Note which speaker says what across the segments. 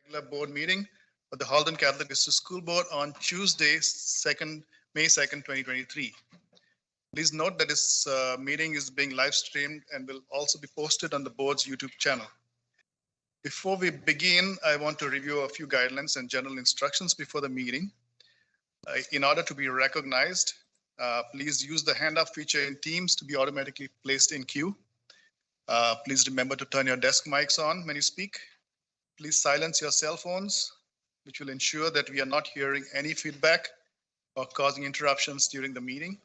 Speaker 1: regular board meeting of the Halton Catholic District School Board on Tuesday, May 2nd, 2023. Please note that this meeting is being live streamed and will also be posted on the board's YouTube channel. Before we begin, I want to review a few guidelines and general instructions before the meeting. In order to be recognized, please use the hand up feature in Teams to be automatically placed in queue. Please remember to turn your desk mics on when you speak. Please silence your cell phones, which will ensure that we are not hearing any feedback or causing interruptions during the meeting.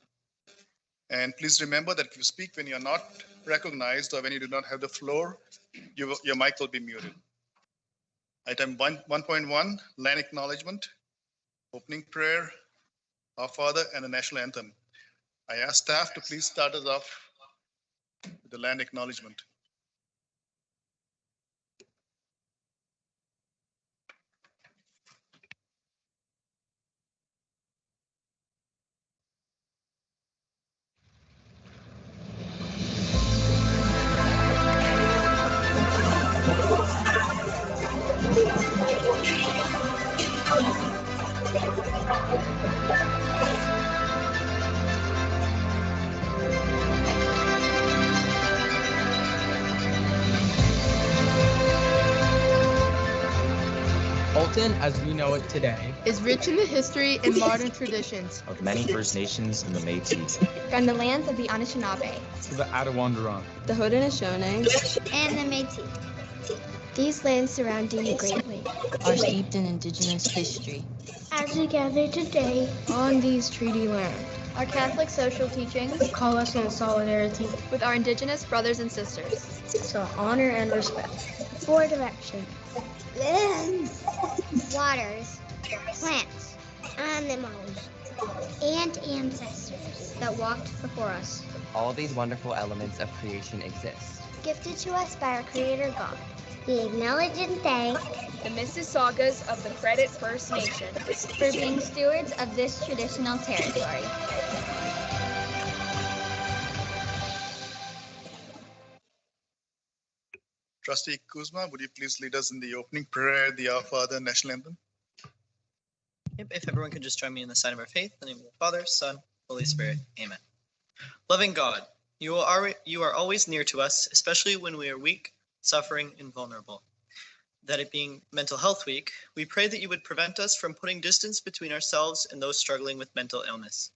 Speaker 1: And please remember that if you speak when you're not recognized or when you do not have the floor, your mic will be muted. Item 1.1, land acknowledgement, opening prayer, Our Father, and the national anthem. I ask staff to please start us off with the land acknowledgement.
Speaker 2: Halton, as we know it today,
Speaker 3: is rich in the history and modern traditions
Speaker 4: of many First Nations and the Métis,
Speaker 5: from the lands of the Anishinaabe,
Speaker 2: to the Attawandaron,
Speaker 6: the Haudenosaunee,
Speaker 5: and the Métis.
Speaker 7: These lands surrounding the Great Lakes
Speaker 6: are steeped in Indigenous history.
Speaker 7: As we gather today on these treaty lands,
Speaker 5: our Catholic social teachings
Speaker 7: call us in solidarity
Speaker 5: with our Indigenous brothers and sisters.
Speaker 7: So honor and respect. For direction.
Speaker 8: Lands, waters, plants, animals, and ancestors
Speaker 7: that walked before us.
Speaker 9: All of these wonderful elements of creation exist,
Speaker 8: gifted to us by our Creator God. We acknowledge and thank
Speaker 5: the Mississaugas of the Credit First Nation
Speaker 8: for being stewards of this traditional territory.
Speaker 1: Trustee Kuzma, would you please lead us in the opening prayer, the Our Father, national anthem?
Speaker 10: Yep, if everyone could just join me in the sign of our faith, in the name of the Father, Son, Holy Spirit, Amen. Loving God, you are always near to us, especially when we are weak, suffering, and vulnerable. That it being Mental Health Week, we pray that you would prevent us from putting distance between ourselves and those struggling with mental illness.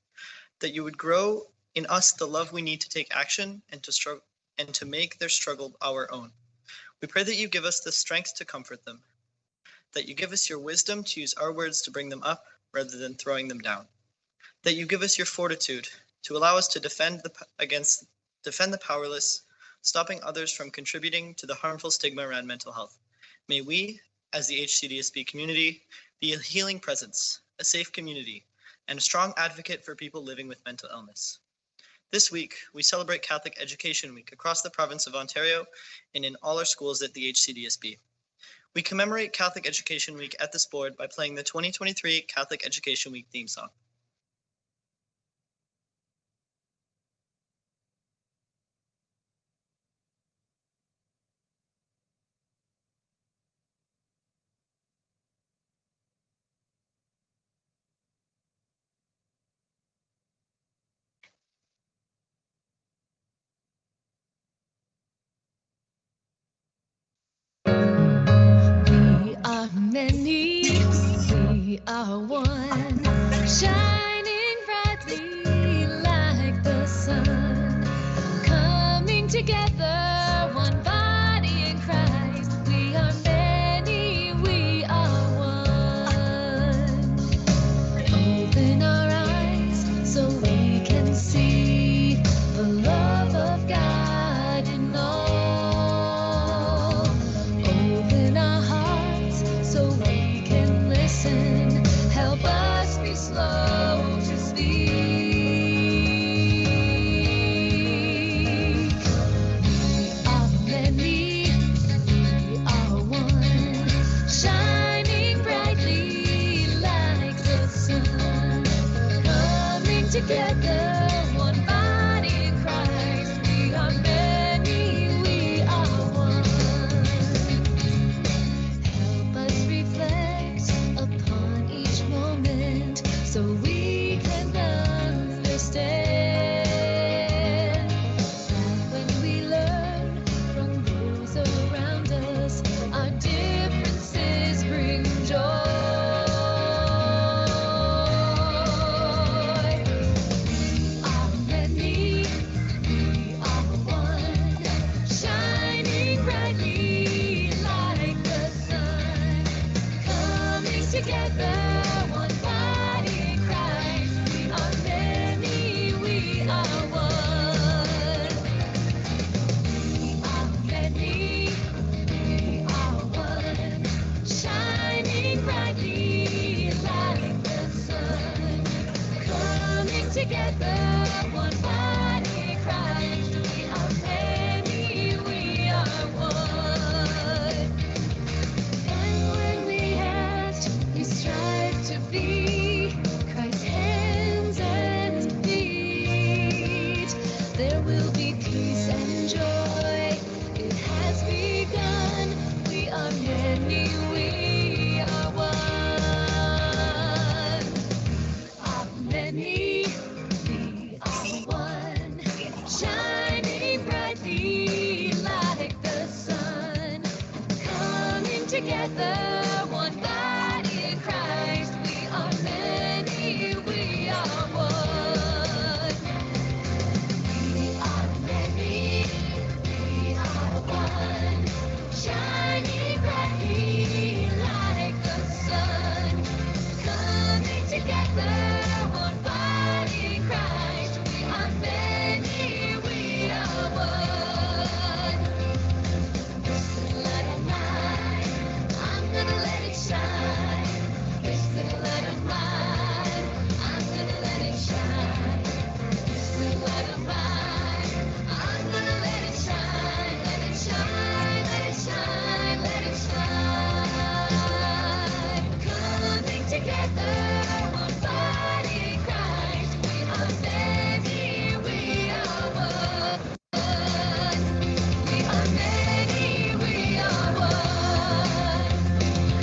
Speaker 10: That you would grow in us the love we need to take action and to make their struggle our own. We pray that you give us the strength to comfort them, that you give us your wisdom to use our words to bring them up rather than throwing them down, that you give us your fortitude to allow us to defend the powerless, stopping others from contributing to the harmful stigma around mental health. May we, as the HCDSB community, be a healing presence, a safe community, and a strong advocate for people living with mental illness. This week, we celebrate Catholic Education Week across the province of Ontario and in all our schools at the HCDSB. We commemorate Catholic Education Week at this board by playing the 2023 Catholic Education Week theme song.
Speaker 11: Many, we are one, shining brightly like the sun, coming together, one body in Christ. We are many, we are one. Open our eyes so we can see the love of God in all. Open our hearts so we can listen. Help us be slow together, one body in Christ. We are many, we are one. We are many, we are one. Shining brightly like the sun. Coming together, one body in Christ. We are many, we are one. This little light of mine, I'm gonna let it shine. This little light of mine, I'm gonna let it shine. This little light of mine, I'm gonna let it shine. Let it shine, let it shine, let it shine. Coming together, one body in Christ. We are many, we are one. We are many, we are one.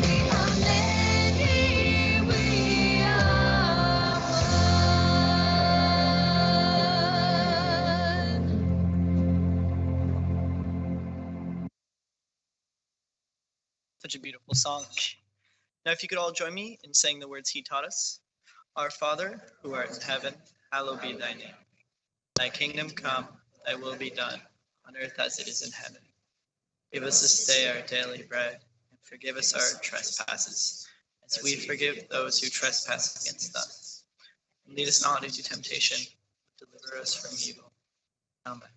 Speaker 11: We are many, we are one.
Speaker 10: Such a beautiful song. Now, if you could all join me in saying the words he taught us. Our Father, who art in heaven, hallowed be thy name. Thy kingdom come, thy will be done, on earth as it is in heaven. Give us this day our daily bread, and forgive us our trespasses, as we forgive those who trespass against us. And lead us not into temptation, but deliver us from evil. Amen.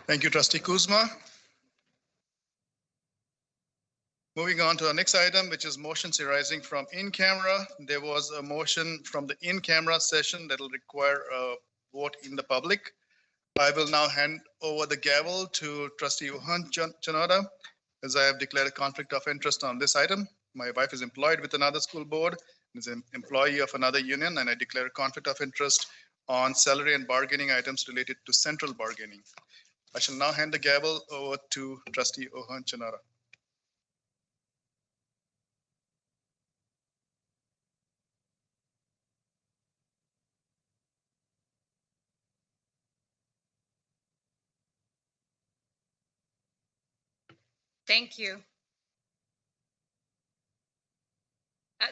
Speaker 1: Thank you, Trustee Kuzma. Moving on to our next item, which is motions arising from in-camera. There was a motion from the in-camera session that will require a vote in the public. I will now hand over the gavel to Trustee Johan Chanada, as I have declared a conflict of interest on this item. My wife is employed with another school board, is an employee of another union, and I declare a conflict of interest on salary and bargaining items related to central bargaining. I shall now hand the gavel over to Trustee Johan Chanada.
Speaker 12: Thank you.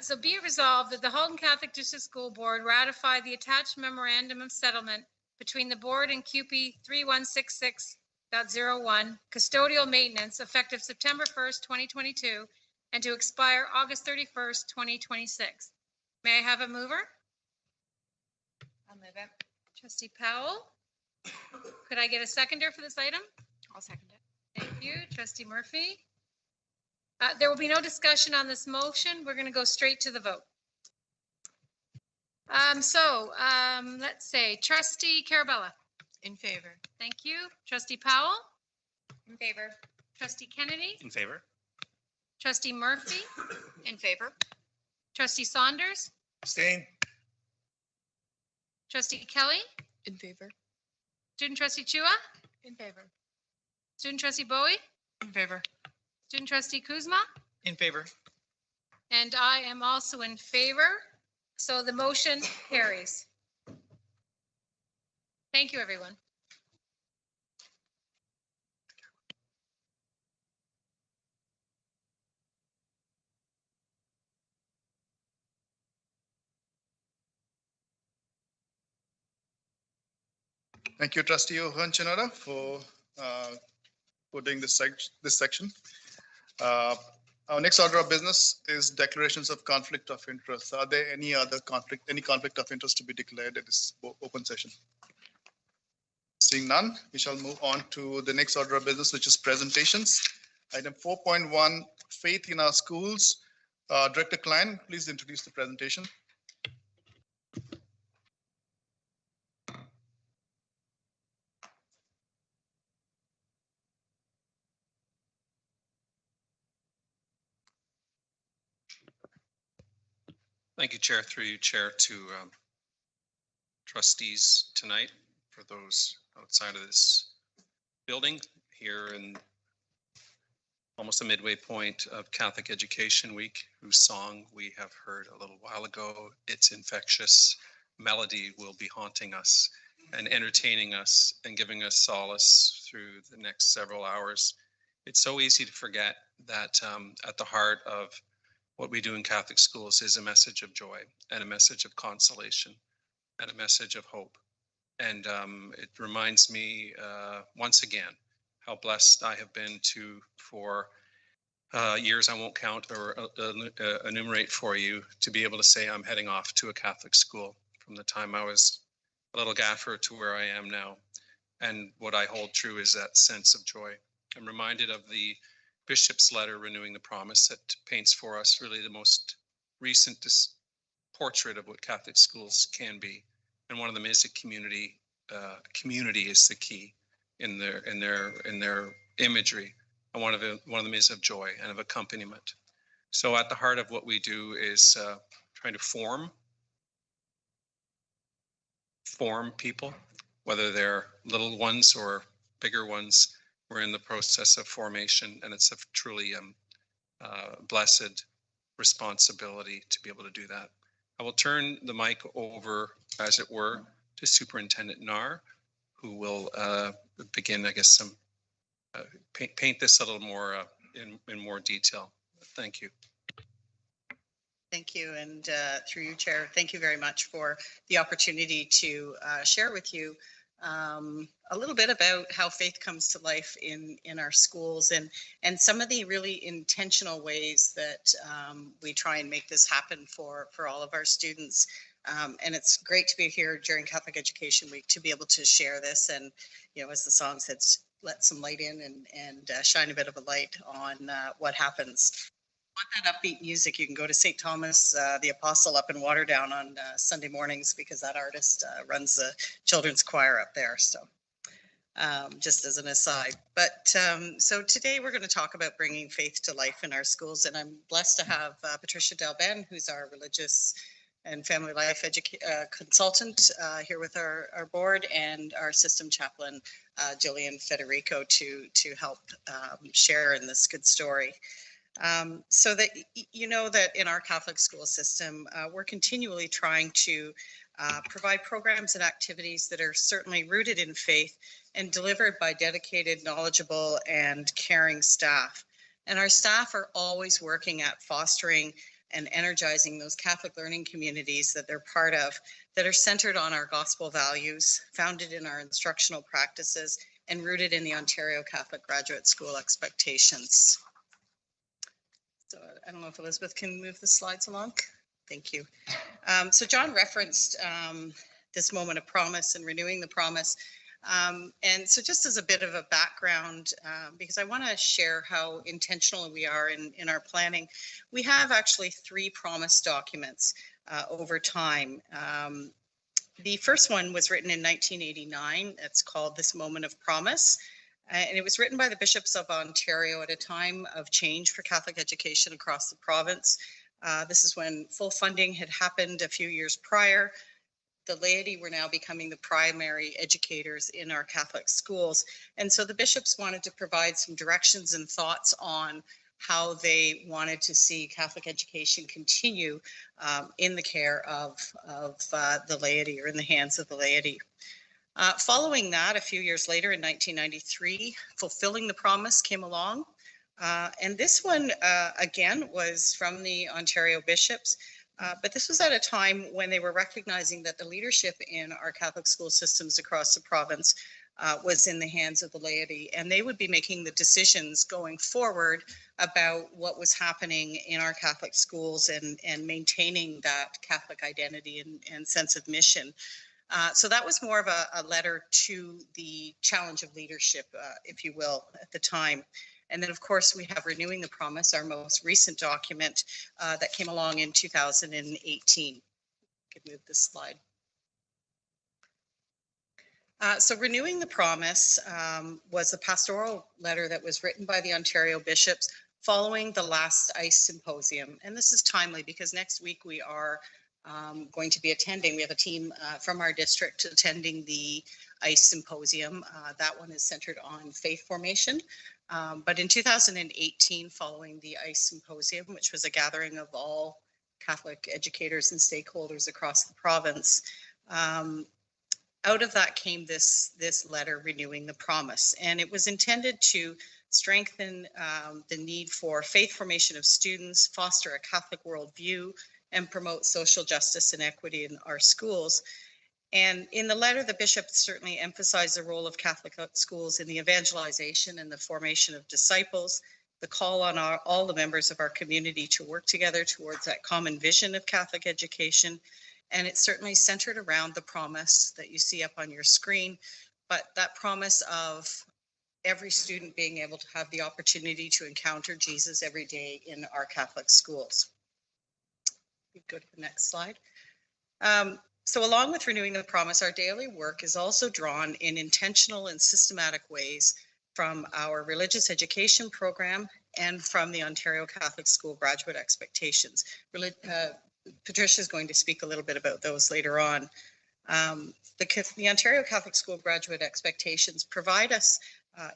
Speaker 12: So be it resolved that the Halton Catholic District School Board ratify the attached memorandum of settlement between the board and QP 3166.01 custodial maintenance effective September 1st, 2022, and to expire August 31st, 2026. May I have a mover? I'll move it. Trustee Powell. Could I get a seconder for this item? I'll second it. Thank you. Trustee Murphy. There will be no discussion on this motion. We're going to go straight to the vote. Let's say Trustee Carabella.
Speaker 13: In favor.
Speaker 12: Thank you. Trustee Powell. In favor. Trustee Kennedy.
Speaker 14: In favor.
Speaker 12: Trustee Murphy.
Speaker 13: In favor.
Speaker 12: Trustee Saunders.
Speaker 14: Abstain.
Speaker 12: Trustee Kelly?
Speaker 3: In favor.
Speaker 12: Student trustee Chua?
Speaker 3: In favor.
Speaker 12: Student trustee Bowie?
Speaker 3: In favor.
Speaker 12: Student trustee Kuzma?
Speaker 10: In favor.
Speaker 12: And I am also in favor. So the motion carries. Thank you, everyone.
Speaker 1: Thank you, Trustee Ohanchanara, for doing this section. Our next order of business is declarations of conflict of interest. Are there any conflict of interest to be declared at this open session? Seeing none, we shall move on to the next order of business, which is presentations. Item 4.1, faith in our schools. Director Klein, please introduce the presentation.
Speaker 13: Thank you, Chair. Through you, Chair, to trustees tonight, for those outside of this building here in almost the midway point of Catholic Education Week, whose song we have heard a little while ago. Its infectious melody will be haunting us and entertaining us and giving us solace through the next several hours. It's so easy to forget that at the heart of what we do in Catholic schools is a message of joy and a message of consolation and a message of hope. And it reminds me once again how blessed I have been for years I won't count or enumerate for you, to be able to say I'm heading off to a Catholic school from the time I was a little gaffer to where I am now. And what I hold true is that sense of joy. I'm reminded of the Bishop's letter, Renewing the Promise, that paints for us really the most recent portrait of what Catholic schools can be. And one of them is a community. Community is the key in their imagery. And one of them is of joy and of accompaniment. So at the heart of what we do is trying to form people, whether they're little ones or bigger ones. We're in the process of formation, and it's a truly blessed responsibility to be able to do that. I will turn the mic over, as it were, to Superintendent Nar, who will begin, I guess, paint this a little more in more detail. Thank you.
Speaker 14: Thank you, and through you, Chair, thank you very much for the opportunity to share with you a little bit about how faith comes to life in our schools and some of the really intentional ways that we try and make this happen for all of our students. And it's great to be here during Catholic Education Week to be able to share this and, you know, as the song said, let some light in and shine a bit of a light on what happens. Want that upbeat music, you can go to St. Thomas the Apostle up in Waterdown on Sunday mornings, because that artist runs the children's choir up there. So just as an aside. But so today we're going to talk about bringing faith to life in our schools. And I'm blessed to have Patricia Delben, who's our religious and family life consultant here with our board, and our system chaplain, Jillian Federico, to help share in this good story. So that you know that in our Catholic school system, we're continually trying to provide programs and activities that are certainly rooted in faith and delivered by dedicated, knowledgeable, and caring staff. And our staff are always working at fostering and energizing those Catholic learning communities that they're part of, that are centered on our gospel values, founded in our instructional practices, and rooted in the Ontario Catholic Graduate School expectations. So I don't know if Elizabeth can move the slides along. Thank you. So John referenced this moment of promise and renewing the promise. And so just as a bit of a background, because I want to share how intentional we are in our planning, we have actually 3 promise documents over time. The first one was written in 1989. It's called This Moment of Promise. And it was written by the bishops of Ontario at a time of change for Catholic education across the province. This is when full funding had happened a few years prior. the laity were now becoming the primary educators in our Catholic schools. And so the bishops wanted to provide some directions and thoughts on how they wanted to see Catholic education continue in the care of the laity, or in the hands of the laity. Following that, a few years later in 1993, Fulfilling the Promise came along. And this one, again, was from the Ontario bishops. But this was at a time when they were recognizing that the leadership in our Catholic school systems across the province was in the hands of the laity, and they would be making the decisions going forward about what was happening in our Catholic schools and maintaining that Catholic identity and sense of mission. So that was more of a letter to the challenge of leadership, if you will, at the time. And then, of course, we have Renewing the Promise, our most recent document that came along in 2018. You can move this slide. So Renewing the Promise was a pastoral letter that was written by the Ontario bishops following the last ICE symposium. And this is timely because next week we are going to be attending. We have a team from our district attending the ICE symposium. That one is centered on faith formation. But in 2018, following the ICE symposium, which was a gathering of all Catholic educators and stakeholders across the province, out of that came this letter, Renewing the Promise. And it was intended to strengthen the need for faith formation of students, foster a Catholic worldview, and promote social justice and equity in our schools. And in the letter, the bishop certainly emphasized the role of Catholic schools in the evangelization and the formation of disciples, the call on all the members of our community to work together towards that common vision of Catholic education. And it's certainly centered around the promise that you see up on your screen, but that promise of every student being able to have the opportunity to encounter Jesus every day in our Catholic schools. We go to the next slide. So along with Renewing the Promise, our daily work is also drawn in intentional and systematic ways from our religious education program and from the Ontario Catholic School Graduate Expectations. Patricia is going to speak a little bit about those later on. The Ontario Catholic School Graduate Expectations provide us,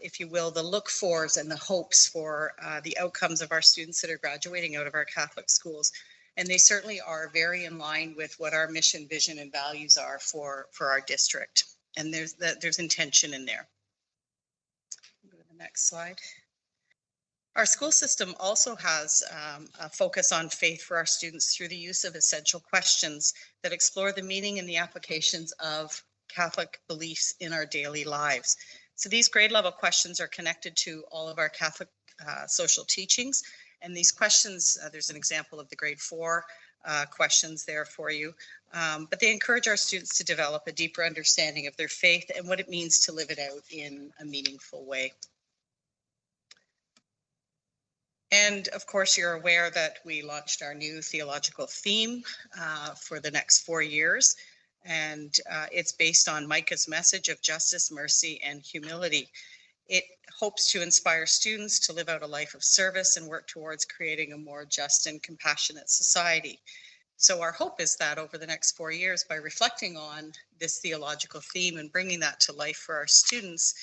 Speaker 14: if you will, the look-fors and the hopes for the outcomes of our students that are graduating out of our Catholic schools. And they certainly are very in line with what our mission, vision, and values are for our district. And there's intention in there. Go to the next slide. Our school system also has a focus on faith for our students through the use of essential questions that explore the meaning and the applications of Catholic beliefs in our daily lives. So these grade level questions are connected to all of our Catholic social teachings. And these questions, there's an example of the grade 4 questions there for you, but they encourage our students to develop a deeper understanding of their faith and what it means to live it out in a meaningful way. And of course, you're aware that we launched our new theological theme for the next 4 years. And it's based on Micah's message of justice, mercy, and humility. It hopes to inspire students to live out a life of service and work towards creating a more just and compassionate society. So our hope is that over the next 4 years, by reflecting on this theological theme and bringing that to life for our students,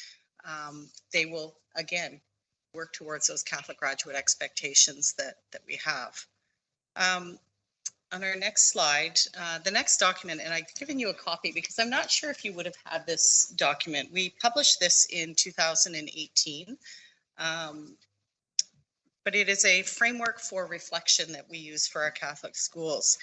Speaker 14: they will, again, work towards those Catholic graduate expectations that we have. On our next slide, the next document, and I've given you a copy because I'm not sure if you would have had this document. We published this in 2018, but it is a framework for reflection that we use for our Catholic schools.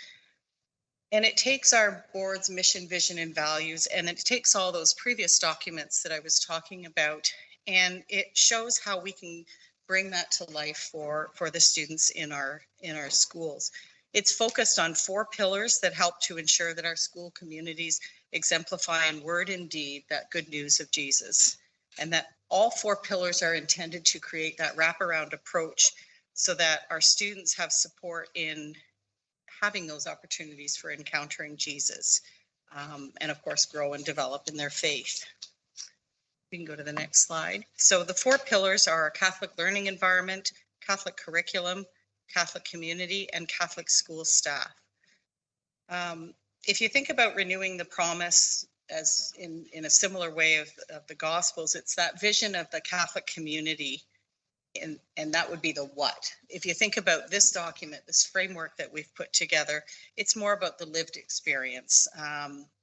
Speaker 14: And it takes our board's mission, vision, and values, and it takes all those previous documents that I was talking about, and it shows how we can bring that to life for the students in our schools. It's focused on 4 pillars that help to ensure that our school communities exemplify in word and deed that good news of Jesus, and that all 4 pillars are intended to create that wraparound approach so that our students have support in having those opportunities for encountering Jesus, and of course grow and develop in their faith. We can go to the next slide. So the 4 pillars are a Catholic learning environment, Catholic curriculum, Catholic community, and Catholic school staff. if you think about renewing the promise as in a similar way of the Gospels, it's that vision of the Catholic community, and that would be the what. If you think about this document, this framework that we've put together, it's more about the lived experience,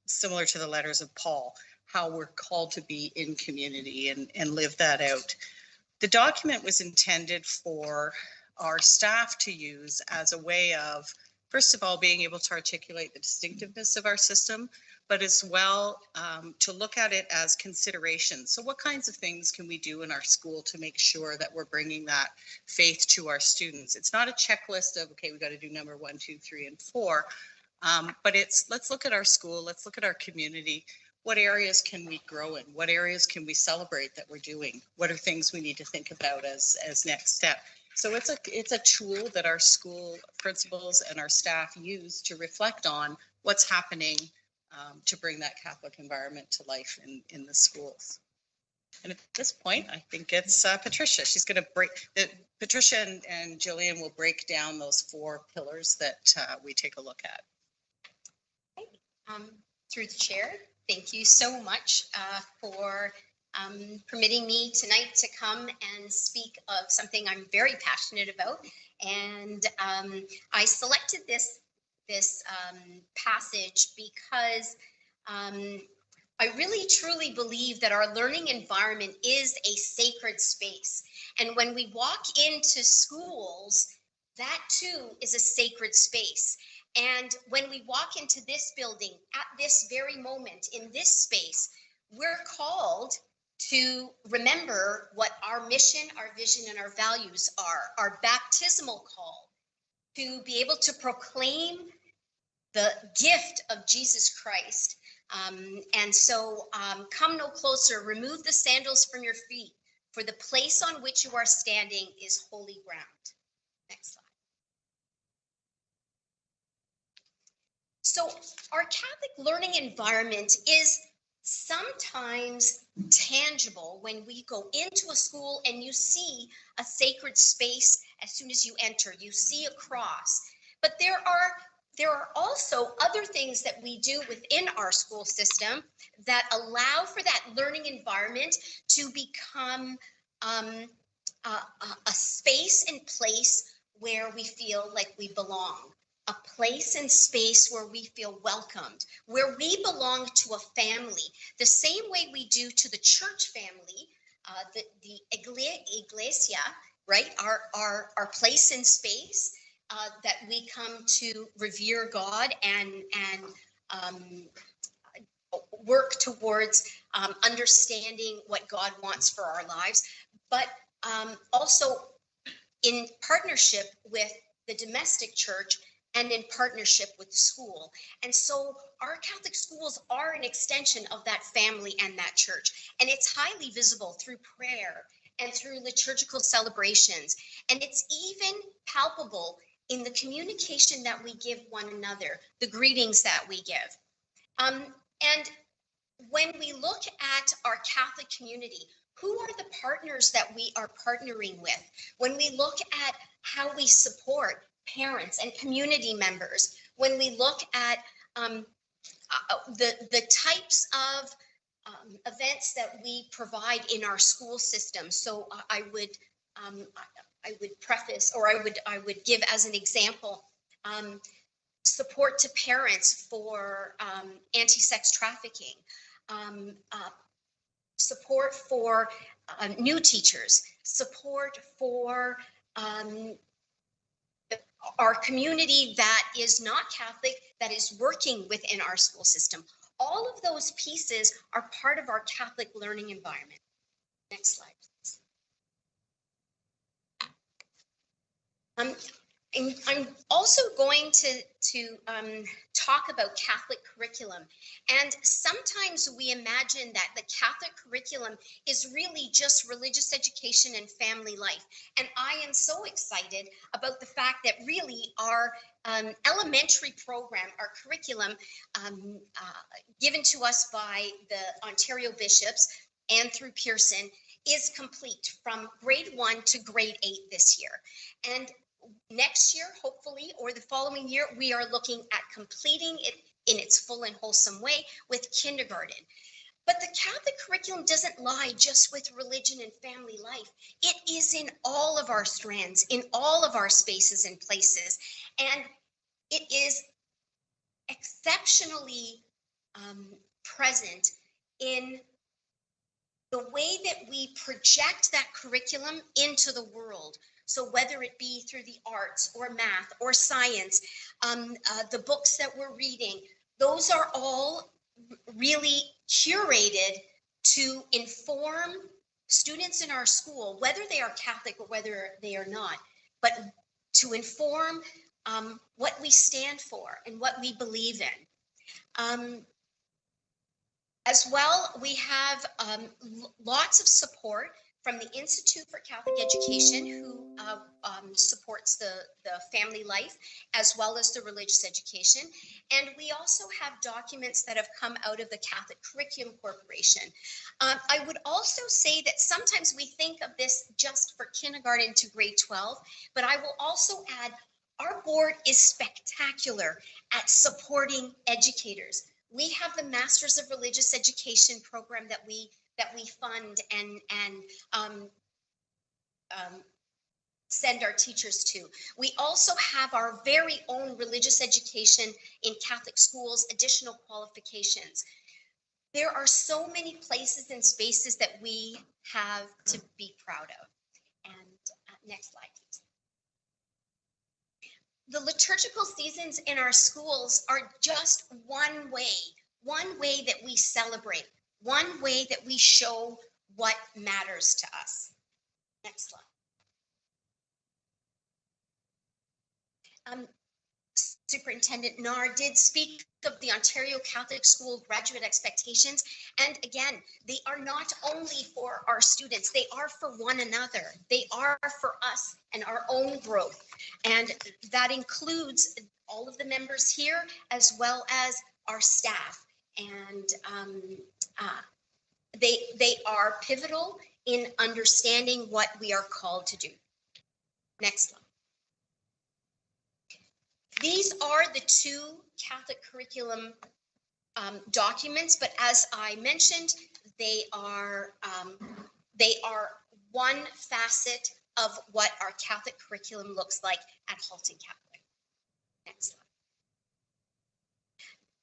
Speaker 14: similar to the letters of Paul, how we're called to be in community and live that out. The document was intended for our staff to use as a way of, first of all, being able to articulate the distinctiveness of our system, but as well to look at it as considerations. So what kinds of things can we do in our school to make sure that we're bringing that faith to our students? It's not a checklist of, okay, we got to do number 1, 2, 3, and 4, but it's, let's look at our school, let's look at our community. What areas can we grow in? What areas can we celebrate that we're doing? What are things we need to think about as next step? So it's a tool that our school principals and our staff use to reflect on what's happening to bring that Catholic environment to life in the schools. And at this point, I think it's Patricia. She's going to Patricia and Jillian will break down those 4 pillars that we take a look at.
Speaker 15: Through the chair, thank you so much for permitting me tonight to come and speak of something I'm very passionate about. And I selected this passage because I really truly believe that our learning environment is a sacred space. And when we walk into schools, that too is a sacred space. And when we walk into this building at this very moment in this space, we're called to remember what our mission, our vision, and our values are, our baptismal call to be able to proclaim the gift of Jesus Christ. And so come no closer, remove the sandals from your feet, for the place on which you are standing is holy ground. Next slide. So our Catholic learning environment is sometimes tangible when we go into a school and you see a sacred space as soon as you enter, you see a cross. But there are also other things that we do within our school system that allow for that learning environment to become a space and place where we feel like we belong. A place and space where we feel welcomed, where we belong to a family, the same way we do to the church family, the iglesia, right? Our place and space that we come to revere God and work towards understanding what God wants for our lives, but also in partnership with the domestic church and in partnership with the school. And so our Catholic schools are an extension of that family and that church. And it's highly visible through prayer and through liturgical celebrations. And it's even palpable in the communication that we give one another, the greetings that we give. And when we look at our Catholic community, who are the partners that we are partnering with? When we look at how we support parents and community members, when we look at the types of events that we provide in our school system. So I would preface, or I would give as an example, support to parents for anti-sex trafficking, support for new teachers, support for our community that is not Catholic, that is working within our school system. All of those pieces are part of our Catholic learning environment. Next slide, please. I'm also going to talk about Catholic curriculum. And sometimes we imagine that the Catholic curriculum is really just religious education and family life. And I am so excited about the fact that really our elementary program, our curriculum given to us by the Ontario bishops and through Pearson is complete from grade 1 to grade 8 this year. And next year, hopefully, or the following year, we are looking at completing it in its full and wholesome way with kindergarten. But the Catholic curriculum doesn't lie just with religion and family life. It is in all of our strands, in all of our spaces and places. And it is exceptionally present in the way that we project that curriculum into the world. So whether it be through the arts or math or science, the books that we're reading, those are all really curated to inform students in our school, whether they are Catholic or whether they are not, but to inform what we stand for and what we believe in. As well, we have lots of support from the Institute for Catholic Education, who supports the family life as well as the religious education. And we also have documents that have come out of the Catholic Curriculum Corporation. I would also say that sometimes we think of this just for kindergarten to grade 12, but I will also add our board is spectacular at supporting educators. We have the Masters of Religious Education program that we fund and send our teachers to. We also have our very own religious education in Catholic schools, additional qualifications. There are so many places and spaces that we have to be proud of. And next slide, please. The liturgical seasons in our schools are just one way that we celebrate, one way that we show what matters to us. Next slide. Superintendent Nar did speak of the Ontario Catholic School graduate expectations. And again, they are not only for our students, they are for one another. They are for us and our own growth. And that includes all of the members here as well as our staff. And they are pivotal in understanding what we are called to do. Next slide. These are the two Catholic curriculum documents, but as I mentioned, they are one facet of what our Catholic curriculum looks like at Halton Catholic. Next slide.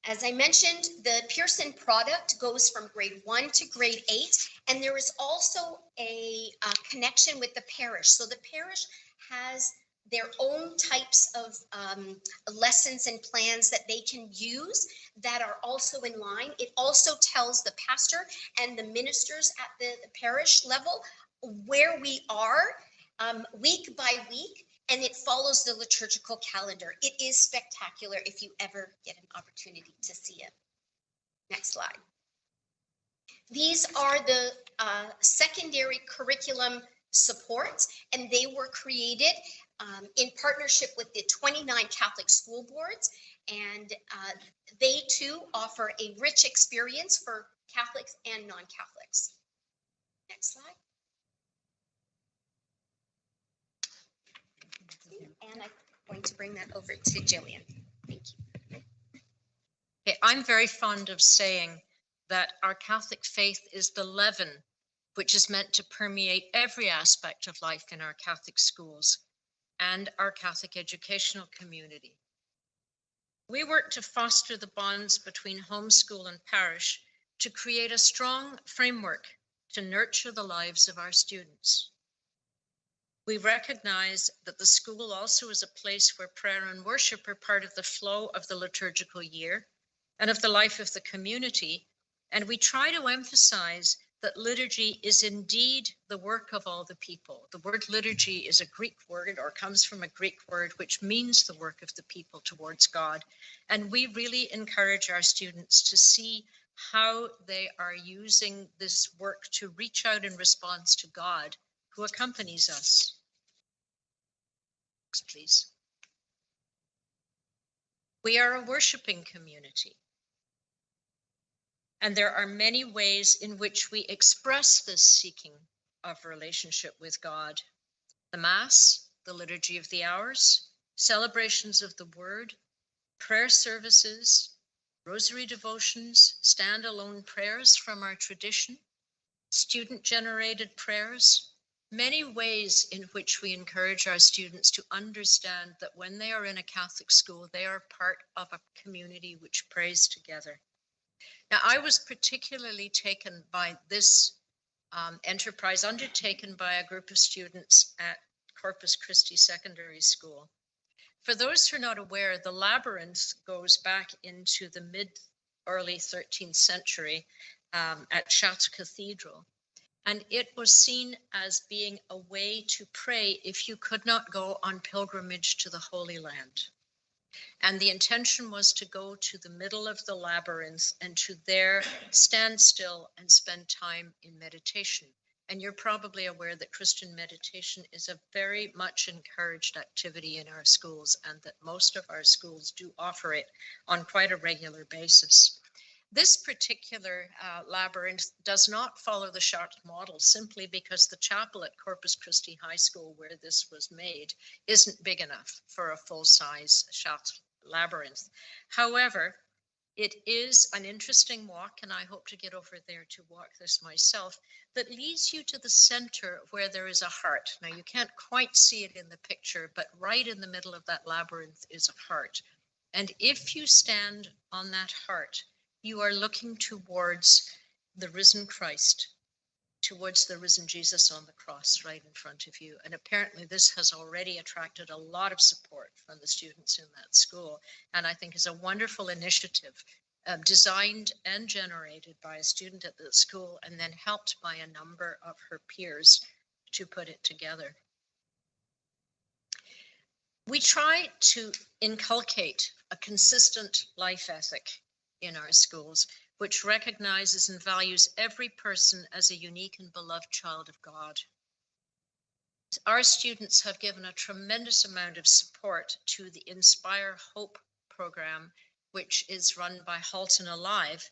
Speaker 15: As I mentioned, the Pearson product goes from grade 1 to grade 8, and there is also a connection with the parish. So the parish has their own types of lessons and plans that they can use that are also in line. It also tells the pastor and the ministers at the parish level where we are week by week, and it follows the liturgical calendar. It is spectacular if you ever get an opportunity to see it. Next slide. These are the secondary curriculum supports, and they were created in partnership with the 29 Catholic school boards, and they too offer a rich experience for Catholics and non-Catholics. Next slide. And I'm going to bring that over to Jillian. Thank you.
Speaker 16: Okay, I'm very fond of saying that our Catholic faith is the leaven which is meant to permeate every aspect of life in our Catholic schools and our Catholic educational community. We work to foster the bonds between homeschool and parish to create a strong framework to nurture the lives of our students. We recognize that the school also is a place where prayer and worship are part of the flow of the liturgical year and of the life of the community, and we try to emphasize that liturgy is indeed the work of all the people. The word liturgy is a Greek word, or comes from a Greek word, which means the work of the people towards God. And we really encourage our students to see how they are using this work to reach out in response to God, who accompanies us. Next, please. We are a worshiping community. And there are many ways in which we express this seeking of relationship with God. The Mass, the Liturgy of the Hours, celebrations of the Word, prayer services, rosary devotions, standalone prayers from our tradition, student-generated prayers, many ways in which we encourage our students to understand that when they are in a Catholic school, they are part of a community which prays together. Now, I was particularly taken by this enterprise undertaken by a group of students at Corpus Christi Secondary School. For those who are not aware, the labyrinth goes back into the mid-early 13th century at Chartres Cathedral. And it was seen as being a way to pray if you could not go on pilgrimage to the Holy Land. And the intention was to go to the middle of the labyrinth and to there stand still and spend time in meditation. And you're probably aware that Christian meditation is a very much encouraged activity in our schools, and that most of our schools do offer it on quite a regular basis. This particular labyrinth does not follow the Chartres model simply because the chapel at Corpus Christi High School where this was made isn't big enough for a full-size Chartres labyrinth. However, it is an interesting walk, and I hope to get over there to walk this myself, that leads you to the center where there is a heart. Now, you can't quite see it in the picture, but right in the middle of that labyrinth is a heart. And if you stand on that heart, you are looking towards the risen Christ, towards the risen Jesus on the cross right in front of you. And apparently this has already attracted a lot of support from the students in that school, and I think is a wonderful initiative designed and generated by a student at the school and then helped by a number of her peers to put it together. We try to inculcate a consistent life ethic in our schools, which recognizes and values every person as a unique and beloved child of God. Our students have given a tremendous amount of support to the Inspire Hope program, which is run by Halton Alive.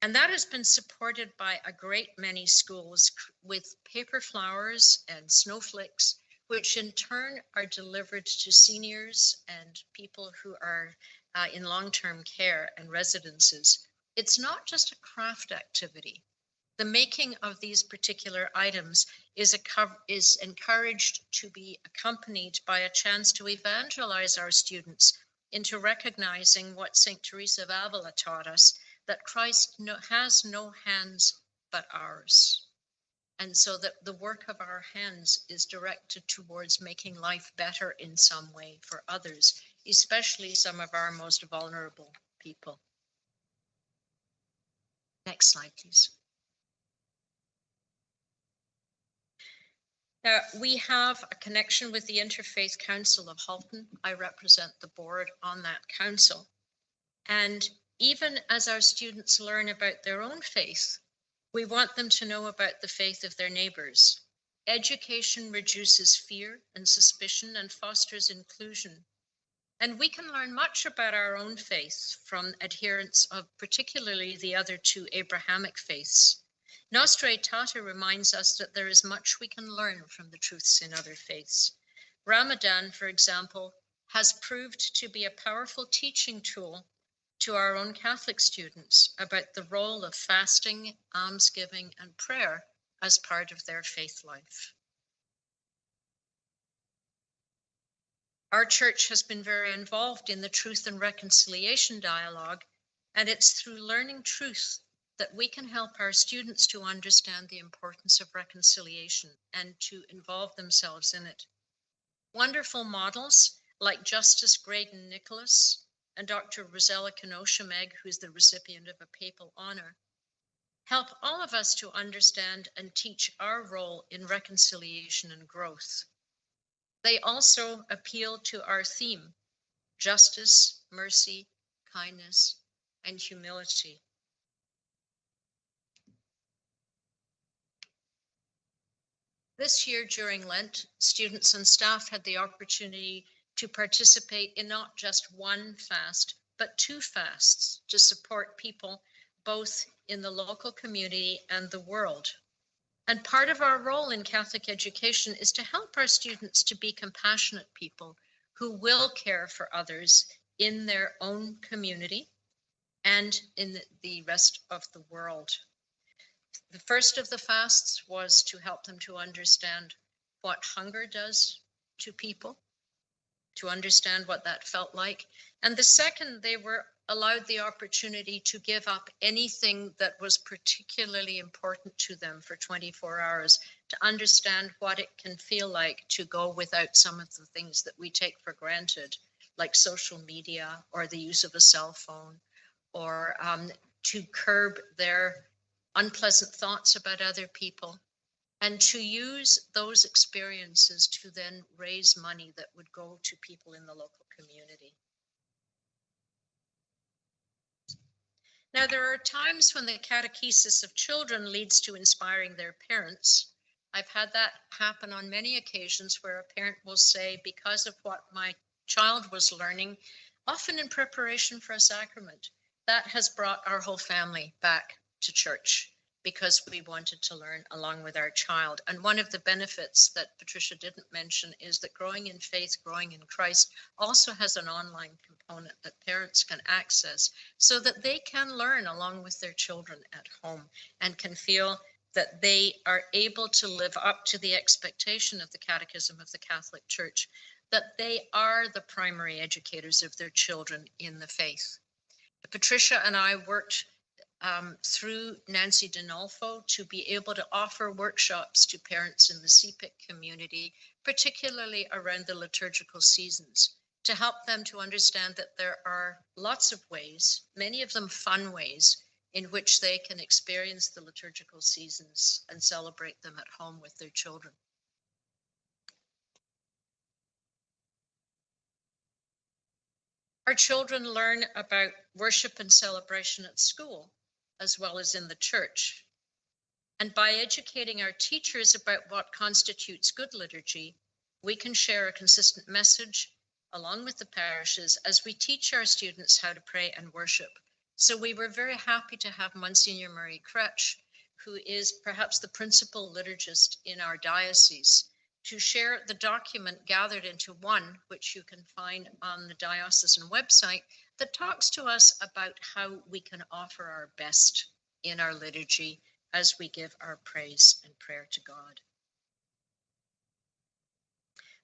Speaker 16: And that has been supported by a great many schools with paper flowers and snowflakes, which in turn are delivered to seniors and people who are in long-term care and residences. It's not just a craft activity. The making of these particular items is encouraged to be accompanied by a chance to evangelize our students into recognizing what St. Teresa of Avila taught us, that Christ has no hands but ours. And so that the work of our hands is directed towards making life better in some way for others, especially some of our most vulnerable people. Next slide, please. Now, we have a connection with the Interfaith Council of Halton. I represent the board on that council. And even as our students learn about their own faith, we want them to know about the faith of their neighbors. Education reduces fear and suspicion and fosters inclusion. And we can learn much about our own faith from adherents of particularly the other two Abrahamic faiths. Nostra Aetate reminds us that there is much we can learn from the truths in other faiths. Ramadan, for example, has proved to be a powerful teaching tool to our own Catholic students about the role of fasting, almsgiving, and prayer as part of their faith life. Our church has been very involved in the Truth and Reconciliation dialogue, and it's through learning truth that we can help our students to understand the importance of reconciliation and to involve themselves in it. Wonderful models like Justice Graydon Nicholas and Dr. Rosella Kenosha Meg, who's the recipient of a papal honor, help all of us to understand and teach our role in reconciliation and growth. They also appeal to our theme, justice, mercy, kindness, and humility. This year during Lent, students and staff had the opportunity to participate in not just one fast, but two fasts to support people both in the local community and the world. And part of our role in Catholic education is to help our students to be compassionate people who will care for others in their own community and in the rest of the world. The first of the fasts was to help them to understand what hunger does to people, to understand what that felt like. And the second, they were allowed the opportunity to give up anything that was particularly important to them for 24 hours, to understand what it can feel like to go without some of the things that we take for granted, like social media or the use of a cell phone, or to curb their unpleasant thoughts about other people, and to use those experiences to then raise money that would go to people in the local community. Now, there are times when the catechesis of children leads to inspiring their parents. I've had that happen on many occasions where a parent will say, because of what my child was learning, often in preparation for a sacrament, that has brought our whole family back to church because we wanted to learn along with our child. And one of the benefits that Patricia didn't mention is that growing in faith, growing in Christ, also has an online component that parents can access so that they can learn along with their children at home and can feel that they are able to live up to the expectation of the Catechism of the Catholic Church, that they are the primary educators of their children in the faith. Patricia and I worked through Nancy Dinolfo to be able to offer workshops to parents in the CPIC community, particularly around the liturgical seasons, to help them to understand that there are lots of ways, many of them fun ways, in which they can experience the liturgical seasons and celebrate them at home with their children. Our children learn about worship and celebration at school, as well as in the church. And by educating our teachers about what constitutes good liturgy, we can share a consistent message along with the parishes as we teach our students how to pray and worship. So we were very happy to have Monsignor Murray Kretsch, who is perhaps the principal liturgist in our diocese, to share the document gathered into one, which you can find on the diocesan website, that talks to us about how we can offer our best in our liturgy as we give our praise and prayer to God.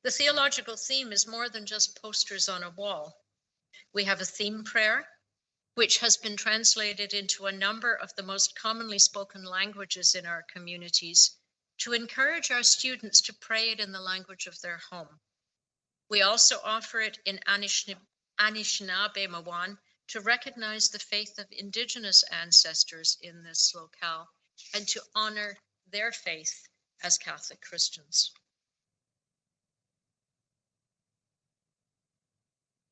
Speaker 16: The theological theme is more than just posters on a wall. We have a theme prayer, which has been translated into a number of the most commonly spoken languages in our communities to encourage our students to pray it in the language of their home. We also offer it in Anishinaabe Mawan to recognize the faith of Indigenous ancestors in this locale and to honor their faith as Catholic Christians.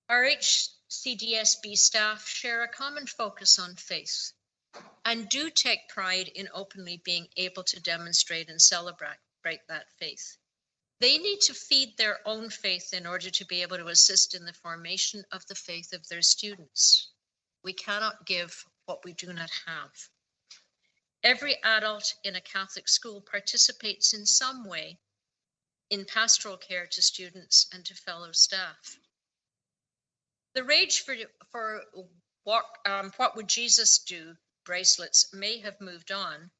Speaker 16: Our HCDSB staff share a common focus on faith and do take pride in openly being able to demonstrate and celebrate that faith. They need to feed their own faith in order to be able to assist in the formation of the faith of their students. We cannot give what we do not have. Every adult in a Catholic school participates in some way in pastoral care to students and to fellow staff. The rage for what would Jesus do bracelets may have moved on.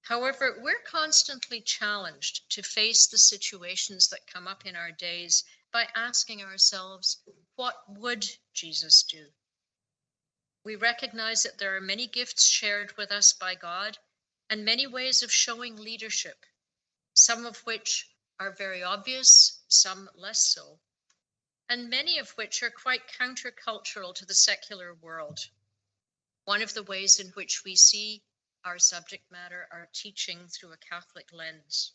Speaker 16: However, we're constantly challenged to face the situations that come up in our days by asking ourselves, what would Jesus do? We recognize that there are many gifts shared with us by God and many ways of showing leadership, some of which are very obvious, some less so, and many of which are quite countercultural to the secular world. One of the ways in which we see our subject matter, our teaching through a Catholic lens,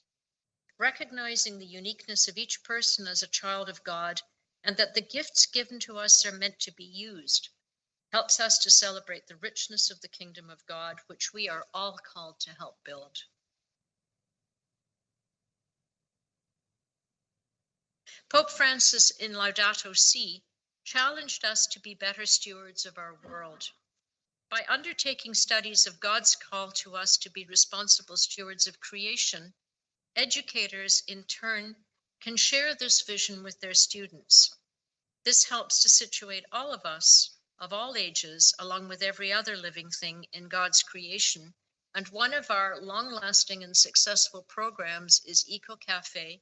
Speaker 16: recognizing the uniqueness of each person as a child of God and that the gifts given to us are meant to be used, helps us to celebrate the richness of the kingdom of God, which we are all called to help build. Pope Francis in Laudato Si challenged us to be better stewards of our world. By undertaking studies of God's call to us to be responsible stewards of creation, educators in turn can share this vision with their students. This helps to situate all of us of all ages, along with every other living thing in God's creation. And one of our long-lasting and successful programs is Eco Cafe,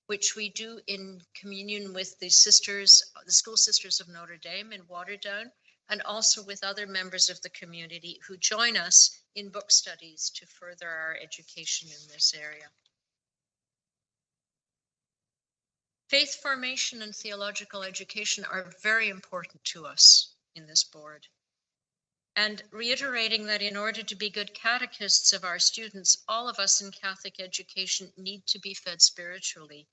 Speaker 16: which we do in communion with the sisters, the School Sisters of Notre Dame in Waterdown, and also with other members of the community who join us in book studies to further our education in this area. Faith formation and theological education are very important to us in this board. And reiterating that in order to be good catechists of our students, all of us in Catholic education need to be fed spiritually.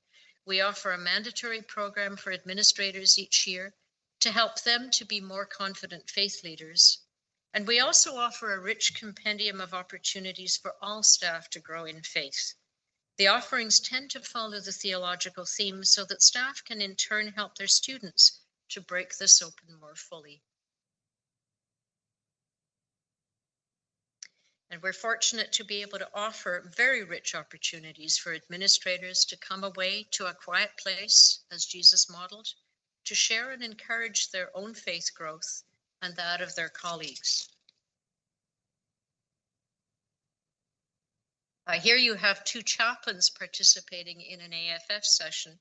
Speaker 16: We offer a mandatory program for administrators each year to help them to be more confident faith leaders. And we also offer a rich compendium of opportunities for all staff to grow in faith. The offerings tend to follow the theological themes so that staff can in turn help their students to break this open more fully. And we're fortunate to be able to offer very rich opportunities for administrators to come away to a quiet place, as Jesus modeled, to share and encourage their own faith growth and that of their colleagues. Here you have two chaplains participating in an AFF session.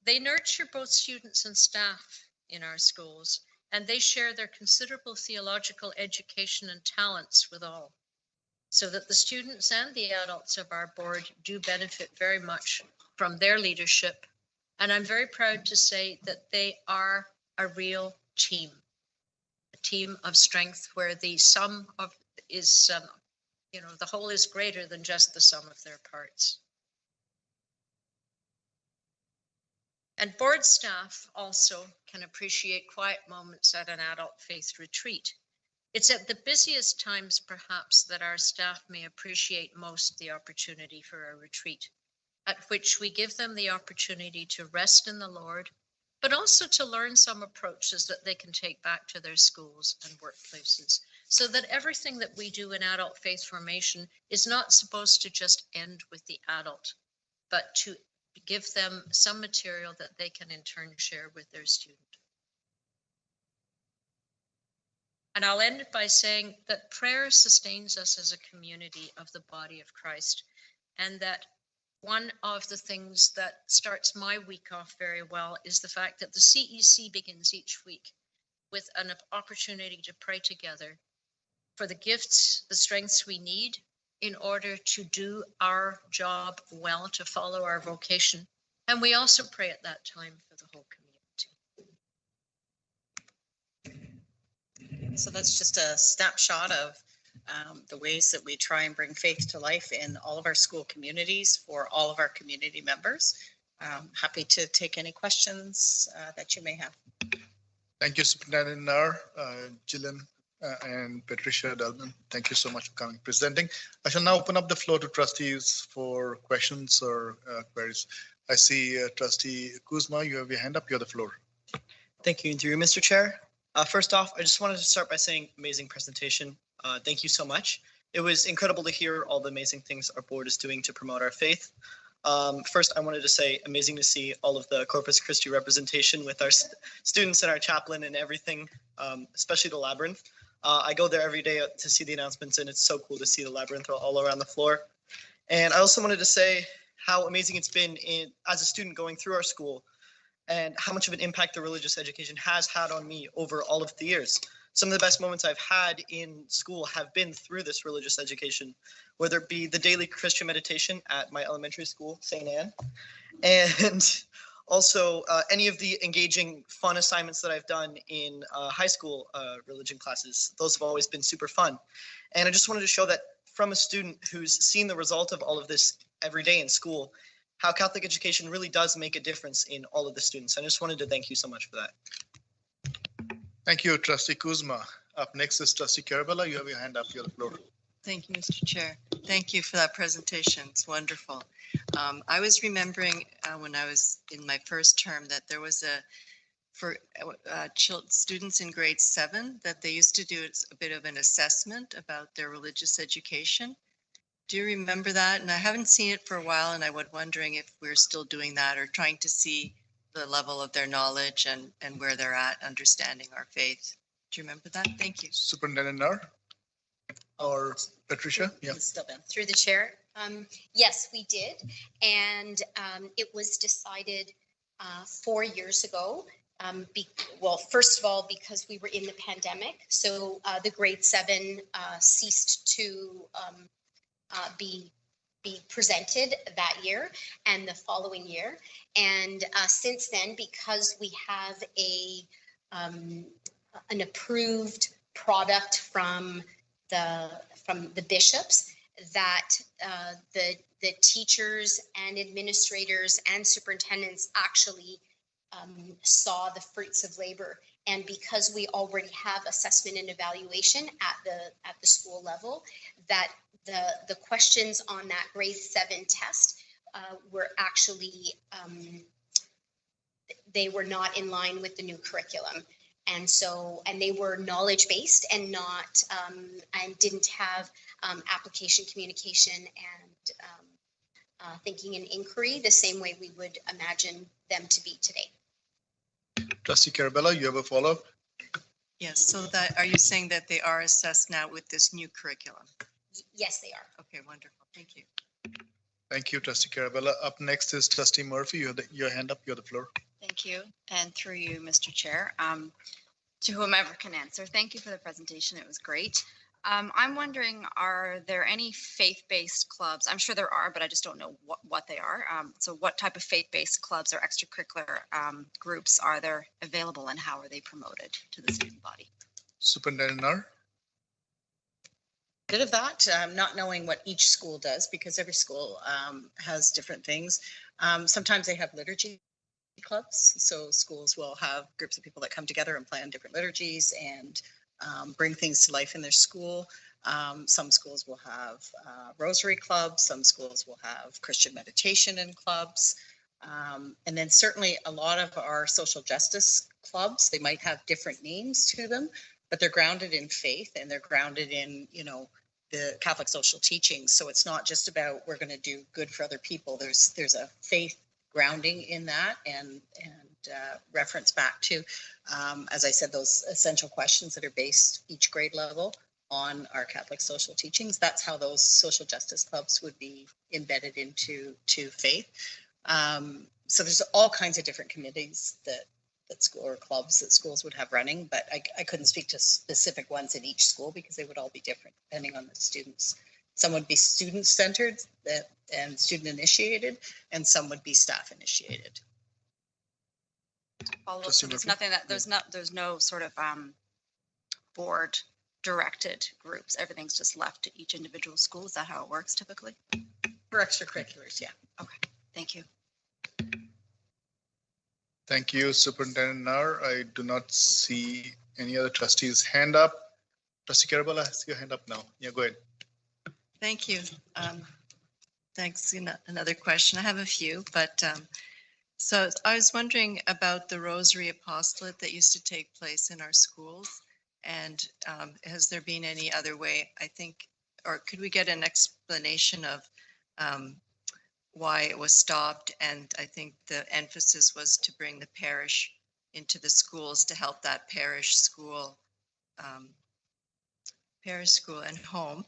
Speaker 16: They nurture both students and staff in our schools, and they share their considerable theological education and talents with all, so that the students and the adults of our board do benefit very much from their leadership. And I'm very proud to say that they are a real team, a team of strength where the sum of is, the whole is greater than just the sum of their parts. And board staff also can appreciate quiet moments at an adult faith retreat. It's at the busiest times, perhaps, that our staff may appreciate most the opportunity for a retreat, at which we give them the opportunity to rest in the Lord, but also to learn some approaches that they can take back to their schools and workplaces, so that everything that we do in adult faith formation is not supposed to just end with the adult, but to give them some material that they can in turn share with their student. And I'll end by saying that prayer sustains us as a community of the body of Christ, and that one of the things that starts my week off very well is the fact that the CEC begins each week with an opportunity to pray together for the gifts, the strengths we need in order to do our job well, to follow our vocation. And we also pray at that time for the whole community.
Speaker 14: So that's just a snapshot of the ways that we try and bring faith to life in all of our school communities for all of our community members. Happy to take any questions that you may have.
Speaker 1: Thank you, Superintendent Nair, Gillian, and Patricia Delman. Thank you so much for coming, presenting. I shall now open up the floor to trustees for questions or queries. I see Trustee Kuzma, you have your hand up. You have the floor.
Speaker 10: Thank you, through you, Mr. Chair. First off, I just wanted to start by saying amazing presentation. Thank you so much. It was incredible to hear all the amazing things our board is doing to promote our faith. First, I wanted to say amazing to see all of the Corpus Christi representation with our students and our chaplain and everything, especially the labyrinth. I go there every day to see the announcements, and it's so cool to see the labyrinth all around the floor. And I also wanted to say how amazing it's been as a student going through our school, and how much of an impact the religious education has had on me over all of the years. Some of the best moments I've had in school have been through this religious education, whether it be the daily Christian meditation at my elementary school, St. Anne, and also any of the engaging, fun assignments that I've done in high school religion classes. Those have always been super fun. And I just wanted to show that from a student who's seen the result of all of this every day in school, how Catholic education really does make a difference in all of the students. I just wanted to thank you so much for that.
Speaker 1: Thank you, Trustee Kuzma. Up next is Trustee Carabella. You have your hand up. You have the floor.
Speaker 17: Thank you, Mr. Chair. Thank you for that presentation. It's wonderful. I was remembering when I was in my first term that there was for students in grade 7 that they used to do a bit of an assessment about their religious education. Do you remember that? And I haven't seen it for a while, and I was wondering if we're still doing that or trying to see the level of their knowledge and where they're at understanding our faith. Do you remember that? Thank you.
Speaker 1: Superintendent Nar or Patricia? Yeah.
Speaker 15: Still been through the chair. Yes, we did. And it was decided 4 years ago. Well, first of all, because we were in the pandemic. So the grade 7 ceased to be presented that year and the following year. And since then, because we have an approved product from the bishops, that the teachers and administrators and superintendents actually saw the fruits of labor. And because we already have assessment and evaluation at the school level, that the questions on that grade 7 test were actually they were not in line with the new curriculum. And so, and they were knowledge-based and not, and didn't have application communication and thinking and inquiry the same way we would imagine them to be today.
Speaker 1: Trustee Carabella, you have a follow-up?
Speaker 17: Yes, so that, are you saying that they are assessed now with this new curriculum?
Speaker 15: Yes, they are.
Speaker 17: Okay, wonderful. Thank you.
Speaker 1: Thank you, Trustee Carabella. Up next is Trustee Murphy. You have your hand up. You have the floor.
Speaker 18: Thank you. And through you, Mr. Chair, to whomever can answer, thank you for the presentation. It was great. I'm wondering, are there any faith-based clubs? I'm sure there are, but I just don't know what they are. So what type of faith-based clubs or extracurricular groups are there available, and how are they promoted to the student body?
Speaker 1: Superintendent Nar?
Speaker 14: Bit of that, not knowing what each school does, because every school has different things. Sometimes they have liturgy clubs, so schools will have groups of people that come together and plan different liturgies and bring things to life in their school. Some schools will have rosary clubs, some schools will have Christian meditation in clubs. And then certainly a lot of our social justice clubs, they might have different names to them, but they're grounded in faith and they're grounded in, you know, the Catholic social teachings. So it's not just about we're going to do good for other people. There's a faith grounding in that and reference back to, as I said, those essential questions that are based each grade level on our Catholic social teachings. That's how those social justice clubs would be embedded into faith. So there's all kinds of different committees that school or clubs that schools would have running, but I couldn't speak to specific ones in each school because they would all be different depending on the students. Some would be student-centered and student-initiated, and some would be staff-initiated.
Speaker 18: Follow up, so there's nothing that there's no sort of board directed groups. Everything's just left to each individual school. Is that how it works typically?
Speaker 14: For extracurriculars, yeah.
Speaker 18: Okay, thank you.
Speaker 1: Thank you, Superintendent Nar. I do not see any other trustees' hand up. Trustee Carabella, I see your hand up now. Yeah, go ahead.
Speaker 17: Thank you. Thanks. Another question. I have a few, but so I was wondering about the Rosary Apostolate that used to take place in our schools, and has there been any other way, I think, or could we get an explanation of why it was stopped? And I think the emphasis was to bring the parish into the schools to help that parish school and home.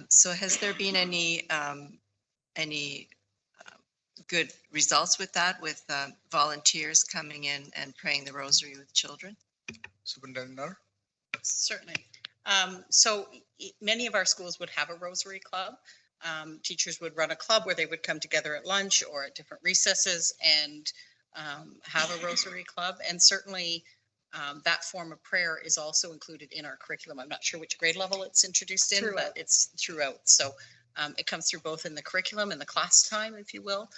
Speaker 17: So has there been any good results with that, with volunteers coming in and praying the rosary with children?
Speaker 1: Superintendent Nar?
Speaker 14: Certainly. So many of our schools would have a rosary club. Teachers would run a club where they would come together at lunch or at different recesses and have a rosary club. And certainly that form of prayer is also included in our curriculum. I'm not sure which grade level it's introduced in, but it's throughout. So it comes through both in the curriculum and the class time, if you will,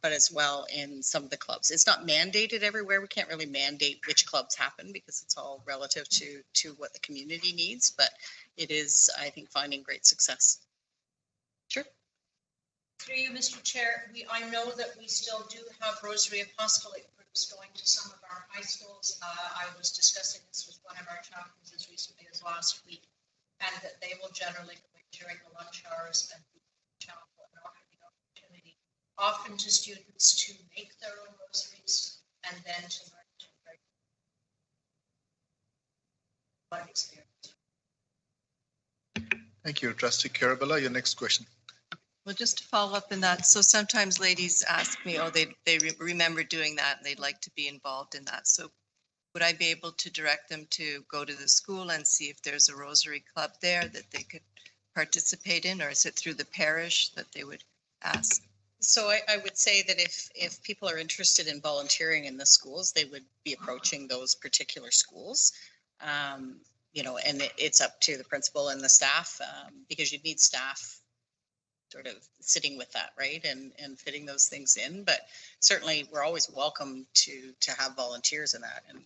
Speaker 14: but as well in some of the clubs. It's not mandated everywhere. We can't really mandate which clubs happen because it's all relative to what the community needs, but it is, I think, finding great success. Sure.
Speaker 16: Through you, Mr. Chair, I know that we still do have Rosary Apostolate groups going to some of our high schools. I was discussing this with one of our chaplains as recently as last week, and that they will generally go in during the lunch hours and chapel and offer the opportunity, often to students, to make their own rosaries and then to learn to pray.
Speaker 10: life experience.
Speaker 1: Thank you, Trustee Carabella. Your next question.
Speaker 17: Well, just to follow up in that, so sometimes ladies ask me, oh, they remember doing that and they'd like to be involved in that. So would I be able to direct them to go to the school and see if there's a Rosary Club there that they could participate in, or is it through the parish that they would ask?
Speaker 14: So I would say that if people are interested in volunteering in the schools, they would be approaching those particular schools. You know, and it's up to the principal and the staff, because you need staff sort of sitting with that, right, and fitting those things in. But certainly, we're always welcome to have volunteers in that and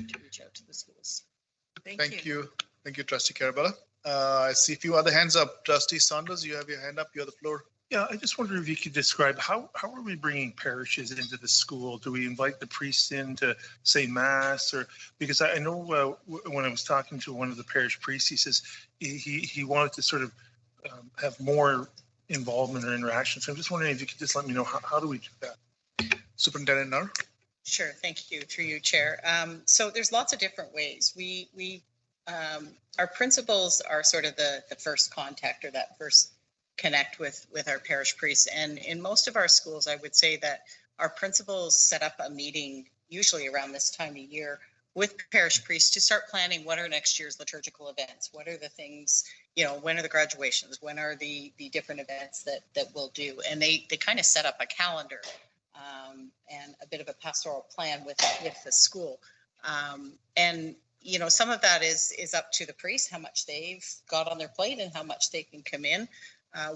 Speaker 14: to reach out to the schools.
Speaker 1: Thank you. Thank you, Trustee Carabella. I see a few other hands up. Trustee Saunders, you have your hand up. You have the floor.
Speaker 19: Yeah, I just wonder if you could describe how are we bringing parishes into the school? Do we invite the priests in to say mass, or because I know when I was talking to one of the parish priests, he says he wanted to sort of have more involvement or interaction. So I'm just wondering if you could just let me know how do we do that?
Speaker 1: Superintendent Nar?
Speaker 14: Sure, thank you, through you, Chair. So there's lots of different ways. Our principals are sort of the first contact, or that first connect with our parish priests. And in most of our schools, I would say that our principals set up a meeting usually around this time of year with parish priests to start planning what are next year's liturgical events, what are the things, you know, when are the graduations, when are the different events that we'll do. And they kind of set up a calendar and a bit of a pastoral plan with the school. And you know, some of that is up to the priests, how much they've got on their plate and how much they can come in.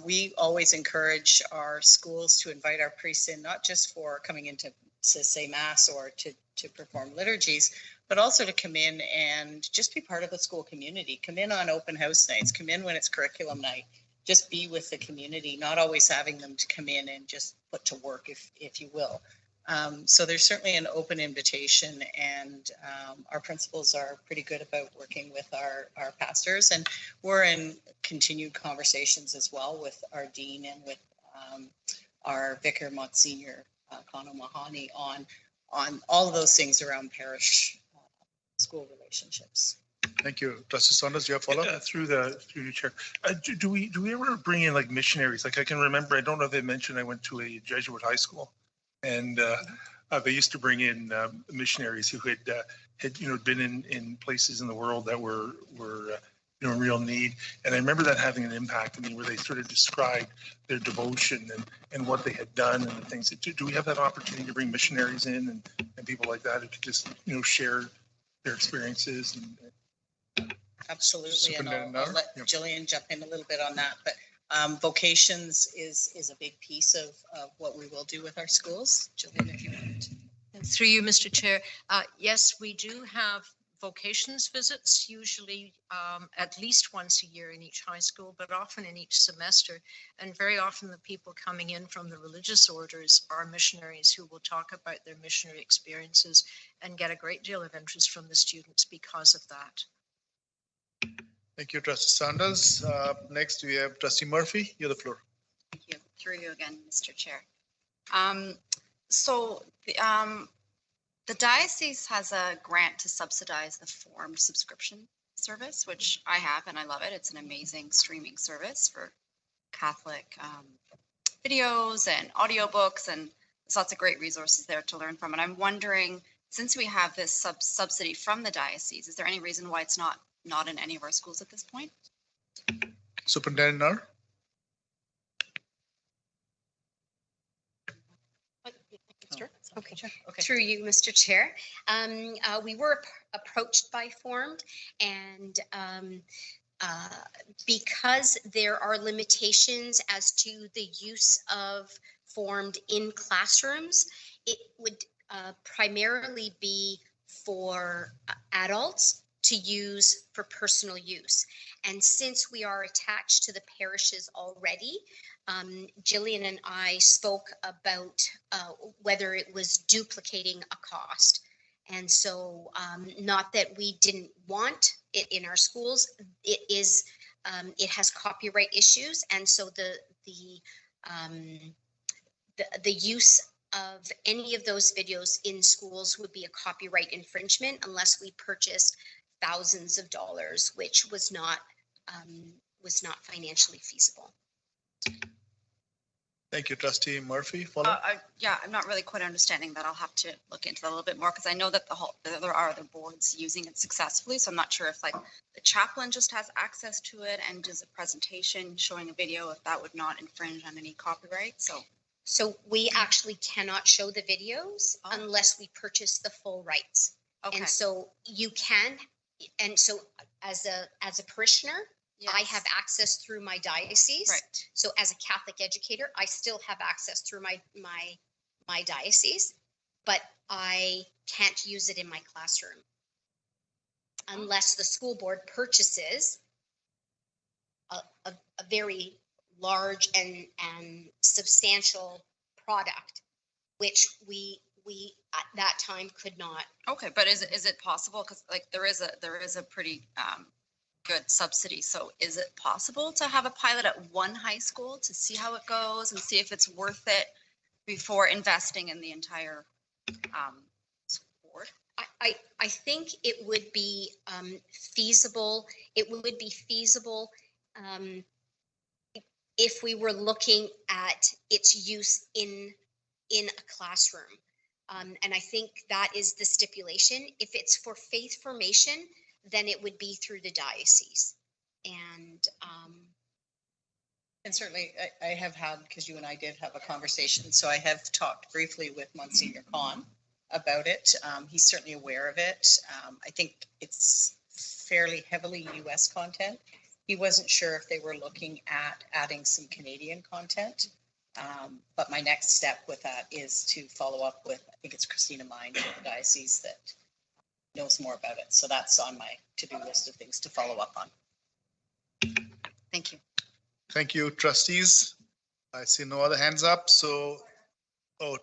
Speaker 14: We always encourage our schools to invite our priests in, not just for coming in to say mass or to perform liturgies, but also to come in and just be part of the school community. Come in on open house nights, come in when it's curriculum night, just be with the community, not always having them to come in and just put to work, if you will. So there's certainly an open invitation, and our principals are pretty good about working with our pastors, and we're in continued conversations as well with our dean and with our vicar, Monsignor Kano Mahani, on all of those things around parish school relationships.
Speaker 1: Thank you. Trustee Saunders, you have follow-up?
Speaker 19: Through the chair. Do we ever bring in like missionaries? Like I can remember, I don't know if they mentioned I went to a Jesuit high school, and they used to bring in missionaries who had been in places in the world that were in real need. And I remember that having an impact on me, where they sort of described their devotion and what they had done and the things. Do we have that opportunity to bring missionaries in and people like that who could just share their experiences?
Speaker 14: Absolutely, and I'll let Jillian jump in a little bit on that. But vocations is a big piece of what we will do with our schools. Jillian, if you want.
Speaker 16: Through you, Mr. Chair. Yes, we do have vocations visits, usually at least once a year in each high school, but often in each semester. And very often the people coming in from the religious orders are missionaries who will talk about their missionary experiences and get a great deal of interest from the students because of that.
Speaker 1: Thank you, Trustee Saunders. Next, we have Trustee Murphy. You have the floor.
Speaker 18: Thank you. Through you again, Mr. Chair. So the diocese has a grant to subsidize the formed subscription service, which I have and I love it. It's an amazing streaming service for Catholic videos and audiobooks, and there's lots of great resources there to learn from. And I'm wondering, since we have this subsidy from the diocese, is there any reason why it's not in any of our schools at this point?
Speaker 1: Superintendent Nar?
Speaker 15: Okay. Through you, Mr. Chair. We were approached by Formed, and because there are limitations as to the use of Formed in classrooms, it would primarily be for adults to use for personal use. And since we are attached to the parishes already, Jillian and I spoke about whether it was duplicating a cost. And so not that we didn't want it in our schools, it has copyright issues. And so the use of any of those videos in schools would be a copyright infringement unless we purchased thousands of dollars, which was not financially feasible.
Speaker 1: Thank you, Trustee Murphy. Follow.
Speaker 18: Yeah, I'm not really quite understanding that. I'll have to look into that a little bit more because I know that there are other boards using it successfully. So I'm not sure if like the chaplain just has access to it and does a presentation showing a video, if that would not infringe on any copyright.
Speaker 15: So we actually cannot show the videos unless we purchase the full rights.
Speaker 18: Okay.
Speaker 15: And so you can, and so as a parishioner, I have access through my diocese.
Speaker 18: Right.
Speaker 15: So as a Catholic educator, I still have access through my diocese, but I can't use it in my classroom unless the school board purchases a very large and substantial product, which we at that time could not.
Speaker 18: Okay, but is it possible? Because like there is a pretty good subsidy. So is it possible to have a pilot at one high school to see how it goes and see if it's worth it before investing in the entire board?
Speaker 15: I think it would be feasible. It would be feasible if we were looking at its use in a classroom. And I think that is the stipulation. If it's for faith formation, then it would be through the diocese.
Speaker 14: And certainly I have had, because you and I did have a conversation, so I have talked briefly with Monsignor Khan about it. He's certainly aware of it. I think it's fairly heavily US content. He wasn't sure if they were looking at adding some Canadian content. But my next step with that is to follow up with, I think it's Christina Mind of the diocese that knows more about it. So that's on my to-do list of things to follow up on.
Speaker 18: Thank you.
Speaker 1: Thank you, trustees. I see no other hands up. So,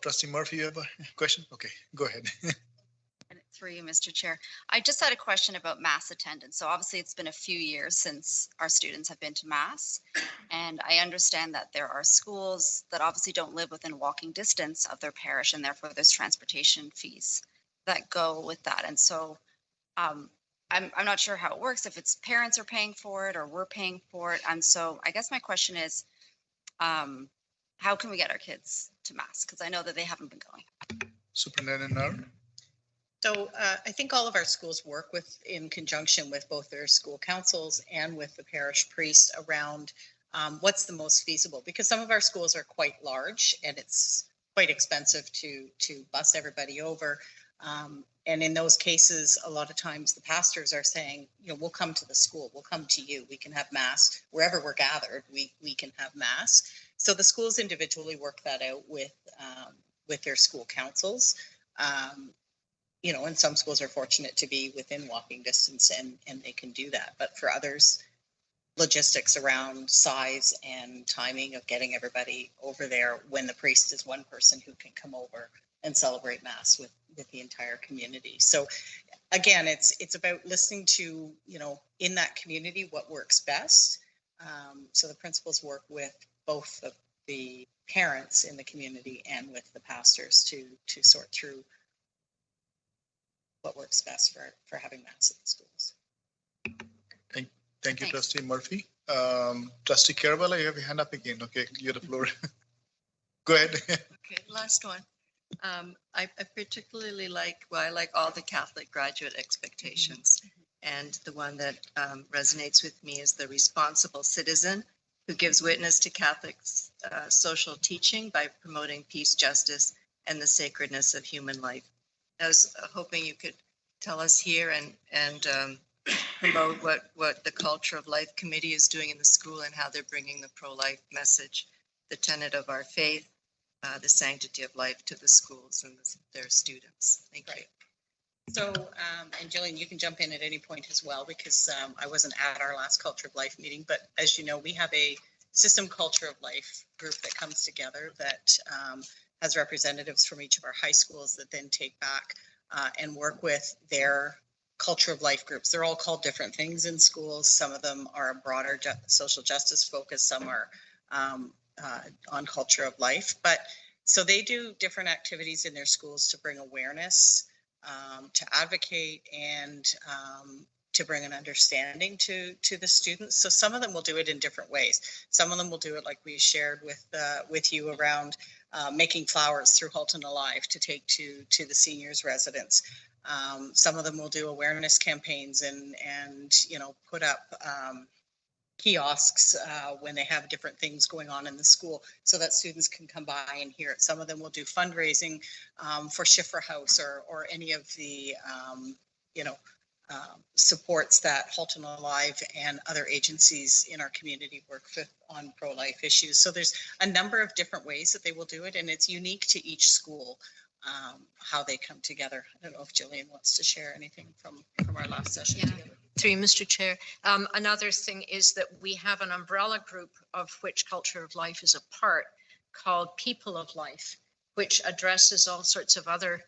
Speaker 1: Trustee Murphy, you have a question? Okay, go ahead.
Speaker 18: And through you, Mr. Chair. I just had a question about mass attendance. So obviously it's been a few years since our students have been to mass. And I understand that there are schools that obviously don't live within walking distance of their parish, and therefore there's transportation fees that go with that. And so I'm not sure how it works, if it's parents are paying for it or we're paying for it. And so I guess my question is, how can we get our kids to mass? Because I know that they haven't been going.
Speaker 1: Superintendent Nard.
Speaker 14: So I think all of our schools work in conjunction with both their school councils and with the parish priest around what's the most feasible, because some of our schools are quite large and it's quite expensive to bus everybody over. And in those cases, a lot of times the pastors are saying, we'll come to the school, we'll come to you, we can have mass wherever we're gathered, we can have mass. So the schools individually work that out with their school councils. And some schools are fortunate to be within walking distance and they can do that. But for others, logistics around size and timing of getting everybody over there when the priest is one person who can come over and celebrate mass with the entire community. So again, it's about listening to, in that community, what works best. So the principals work with both the parents in the community and with the pastors to sort through what works best for having mass at the schools.
Speaker 1: Thank you, Trustee Murphy. Trustee Caravella, you have your hand up again. Okay, you have the floor. Go ahead.
Speaker 17: Okay, last one. I particularly like all the Catholic graduate expectations. And the one that resonates with me is the responsible citizen who gives witness to Catholic social teaching by promoting peace, justice, and the sacredness of human life. I was hoping you could tell us here and promote what the Culture of Life Committee is doing in the school and how they're bringing the pro-life message, the tenet of our faith, the sanctity of life to the schools and their students. Thank you.
Speaker 14: So, and Jillian, you can jump in at any point as well, because I wasn't at our last Culture of Life meeting, but as you know, we have a system Culture of Life group that comes together that has representatives from each of our high schools that then take back and work with their Culture of Life groups. They're all called different things in schools. Some of them are a broader social justice focus. Some are on Culture of Life. But so they do different activities in their schools to bring awareness, to advocate, and to bring an understanding to the students. So some of them will do it in different ways. Some of them will do it like we shared with you around making flowers through Halton Alive to take to the seniors' residence. Some of them will do awareness campaigns and put up kiosks when they have different things going on in the school so that students can come by and hear it. Some of them will do fundraising for Schiffer House or any of the, supports that Halton Alive and other agencies in our community work with on pro-life issues. So there's a number of different ways that they will do it, and it's unique to each school how they come together. I don't know if Jillian wants to share anything from our last session together.
Speaker 16: Through you, Mr. Chair. Another thing is that we have an umbrella group of which Culture of Life is a part called People of Life, which addresses all sorts of other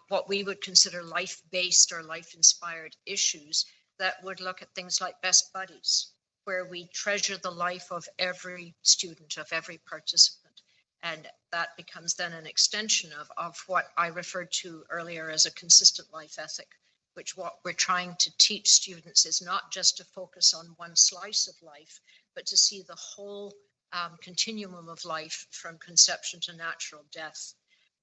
Speaker 16: what we would consider life-based or life-inspired issues that would look at things like best buddies, where we treasure the life of every student, of every participant. And that becomes then an extension of what I referred to earlier as a consistent life ethic, which what we're trying to teach students is not just to focus on one slice of life, but to see the whole continuum of life from conception to natural death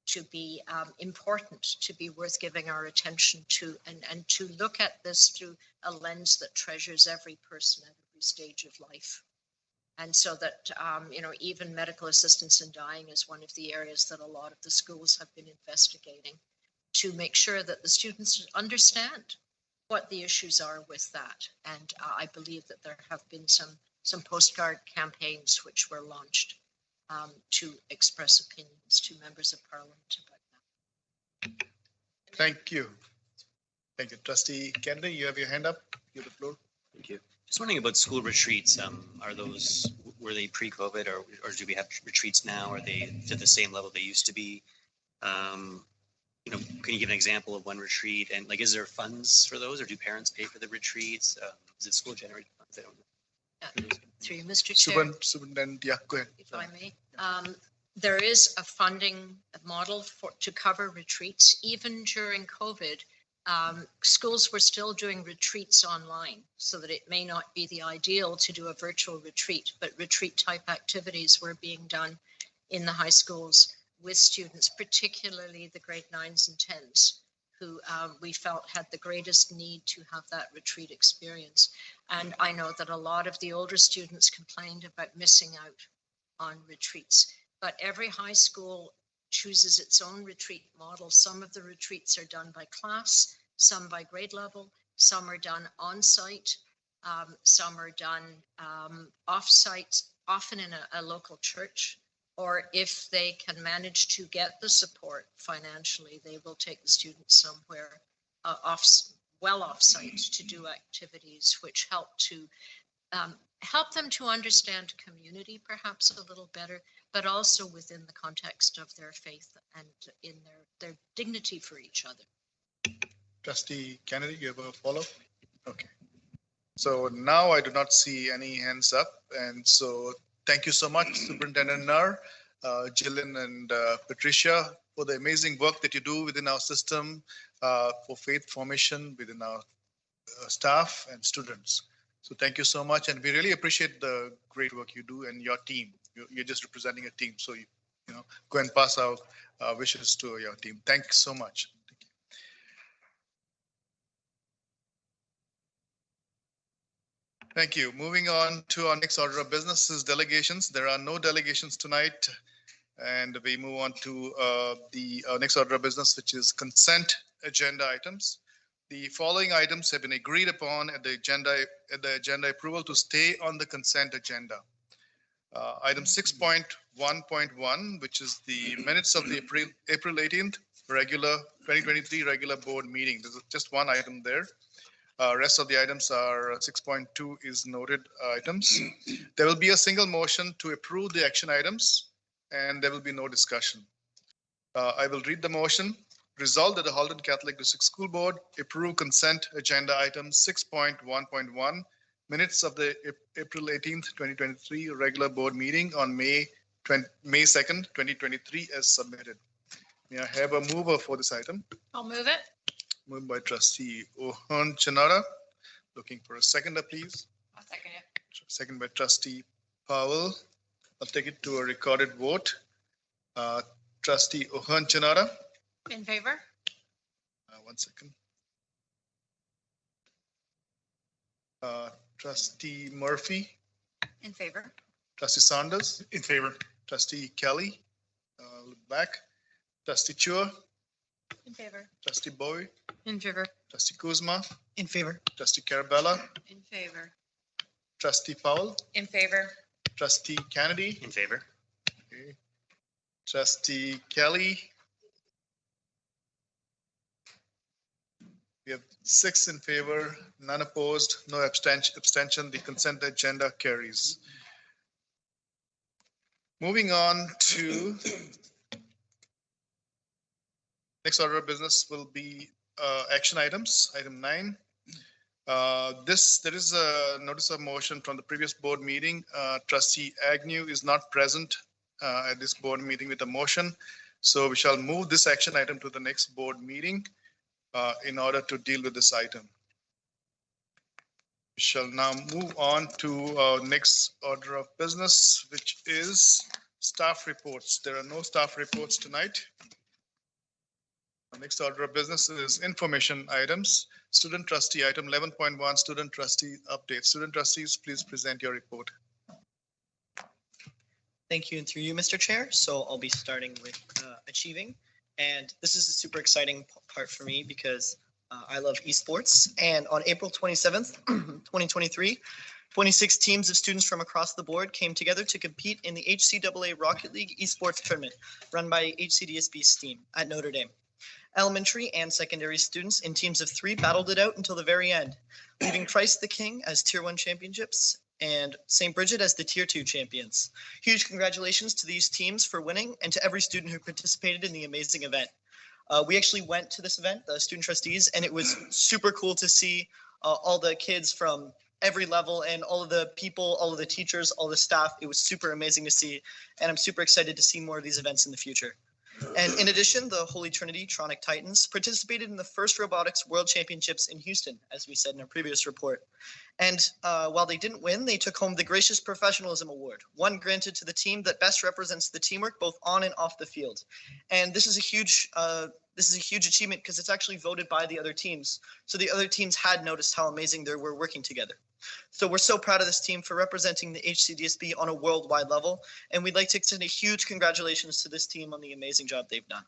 Speaker 16: to be important, to be worth giving our attention to, and to look at this through a lens that treasures every person at every stage of life. And so that, even medical assistance in dying is one of the areas that a lot of the schools have been investigating to make sure that the students understand what the issues are with that. And I believe that there have been some postcard campaigns which were launched to express opinions to members of Parliament about that.
Speaker 1: Thank you. Thank you. Trustee Kennedy, you have your hand up. You have the floor.
Speaker 20: Thank you. Just wondering about school retreats. Were they pre-COVID or do we have retreats now? Are they to the same level they used to be? Can you give an example of one retreat? And is there funds for those, or do parents pay for the retreats? Is it school generated funds? I don't know.
Speaker 16: Through you, Mr. Chair.
Speaker 1: Superintendent, yeah, go ahead.
Speaker 16: If I may. There is a funding model to cover retreats. Even during COVID, schools were still doing retreats online, so that it may not be the ideal to do a virtual retreat, but retreat type activities were being done in the high schools with students, particularly the grade 9s and 10s, who we felt had the greatest need to have that retreat experience. And I know that a lot of the older students complained about missing out on retreats, but every high school chooses its own retreat model. Some of the retreats are done by class, some by grade level, some are done on site, some are done off site, often in a local church. Or if they can manage to get the support financially, they will take the students somewhere well off-site to do activities which help them to understand community perhaps a little better, but also within the context of their faith and in their dignity for each other.
Speaker 1: Trustee Kennedy, you have a follow-up? Okay. So now I do not see any hands up, and so thank you so much, Superintendent Nar, Jillian and Patricia, for the amazing work that you do within our system for faith formation within our staff and students. So thank you so much, and we really appreciate the great work you do and your team. You're just representing a team, so you go and pass our wishes to your team. Thanks so much. Thank you. Moving on to our next order of business is delegations. There are no delegations tonight. And we move on to the next order of business, which is consent agenda items. The following items have been agreed upon at the agenda approval to stay on the consent agenda. Item 6.1.1, which is the minutes of the April 18th 2023 regular board meeting. There's just one item there. Rest of the items are 6.2 is noted items. There will be a single motion to approve the action items, and there will be no discussion. I will read the motion. Resolved that the Halton Catholic District School Board approve consent agenda item 6.1.1, minutes of the April 18th, 2023 regular board meeting on May 2nd, 2023 as submitted. May I have a mover for this item?
Speaker 12: I'll move it.
Speaker 1: Moved by Trustee O'Hearn Chanara, Looking for a seconder, please.
Speaker 3: I'll second it.
Speaker 1: Second by trustee Powell. I'll take it to a recorded vote. Trustee Ohan Chanara.
Speaker 12: In favor?
Speaker 1: 1 second. Trustee Murphy.
Speaker 3: In favor.
Speaker 1: Trustee Saunders.
Speaker 19: In favor.
Speaker 1: Trustee Kelly. Look back. Trustee Chua.
Speaker 3: In favor.
Speaker 1: Trustee Bowie.
Speaker 3: In favor.
Speaker 1: Trustee Kuzma.
Speaker 10: In favor.
Speaker 1: Trustee Carabella.
Speaker 3: In favor.
Speaker 1: Trustee Powell.
Speaker 12: In favor?
Speaker 1: Trustee Kennedy.
Speaker 20: In favor.
Speaker 1: Okay. Trustee Kelly. We have 6 in favor, none opposed, no abstention. The consent agenda carries. Moving on to next order of business will be action items. Item 9. There is a notice of motion from the previous board meeting. Trustee Agnew is not present at this board meeting with a motion. So we shall move this action item to the next board meeting in order to deal with this item. We shall now move on to our next order of business, which is staff reports. There are no staff reports tonight. Our next order of business is information items. Student trustee item 11.1, student trustee update. Student trustees, please present your report.
Speaker 10: Thank you, and through you, Mr. Chair. So I'll be starting with achieving. And this is a super exciting part for me because I love esports. And on April 27th, 2023, 26 teams of students from across the board came together to compete in the HCAA Rocket League esports tournament run by HCDSB's team at Notre Dame. Elementary and secondary students in teams of 3 battled it out until the very end, leaving Christ the King as Tier 1 championships and St. Bridget as the Tier 2 champions. Huge congratulations to these teams for winning and to every student who participated in the amazing event. We actually went to this event, the student trustees, and it was super cool to see all the kids from every level and all of the people, all of the teachers, all the staff. It was super amazing to see, and I'm super excited to see more of these events in the future. And in addition, the Holy Trinity Tronic Titans participated in the first Robotics World Championships in Houston, as we said in our previous report. And while they didn't win, they took home the Gracious Professionalism Award, one granted to the team that best represents the teamwork both on and off the field. And this is a huge achievement because it's actually voted by the other teams. So the other teams had noticed how amazing they were working together. So we're so proud of this team for representing the HCDSB on a worldwide level. And we'd like to extend a huge congratulations to this team on the amazing job they've done.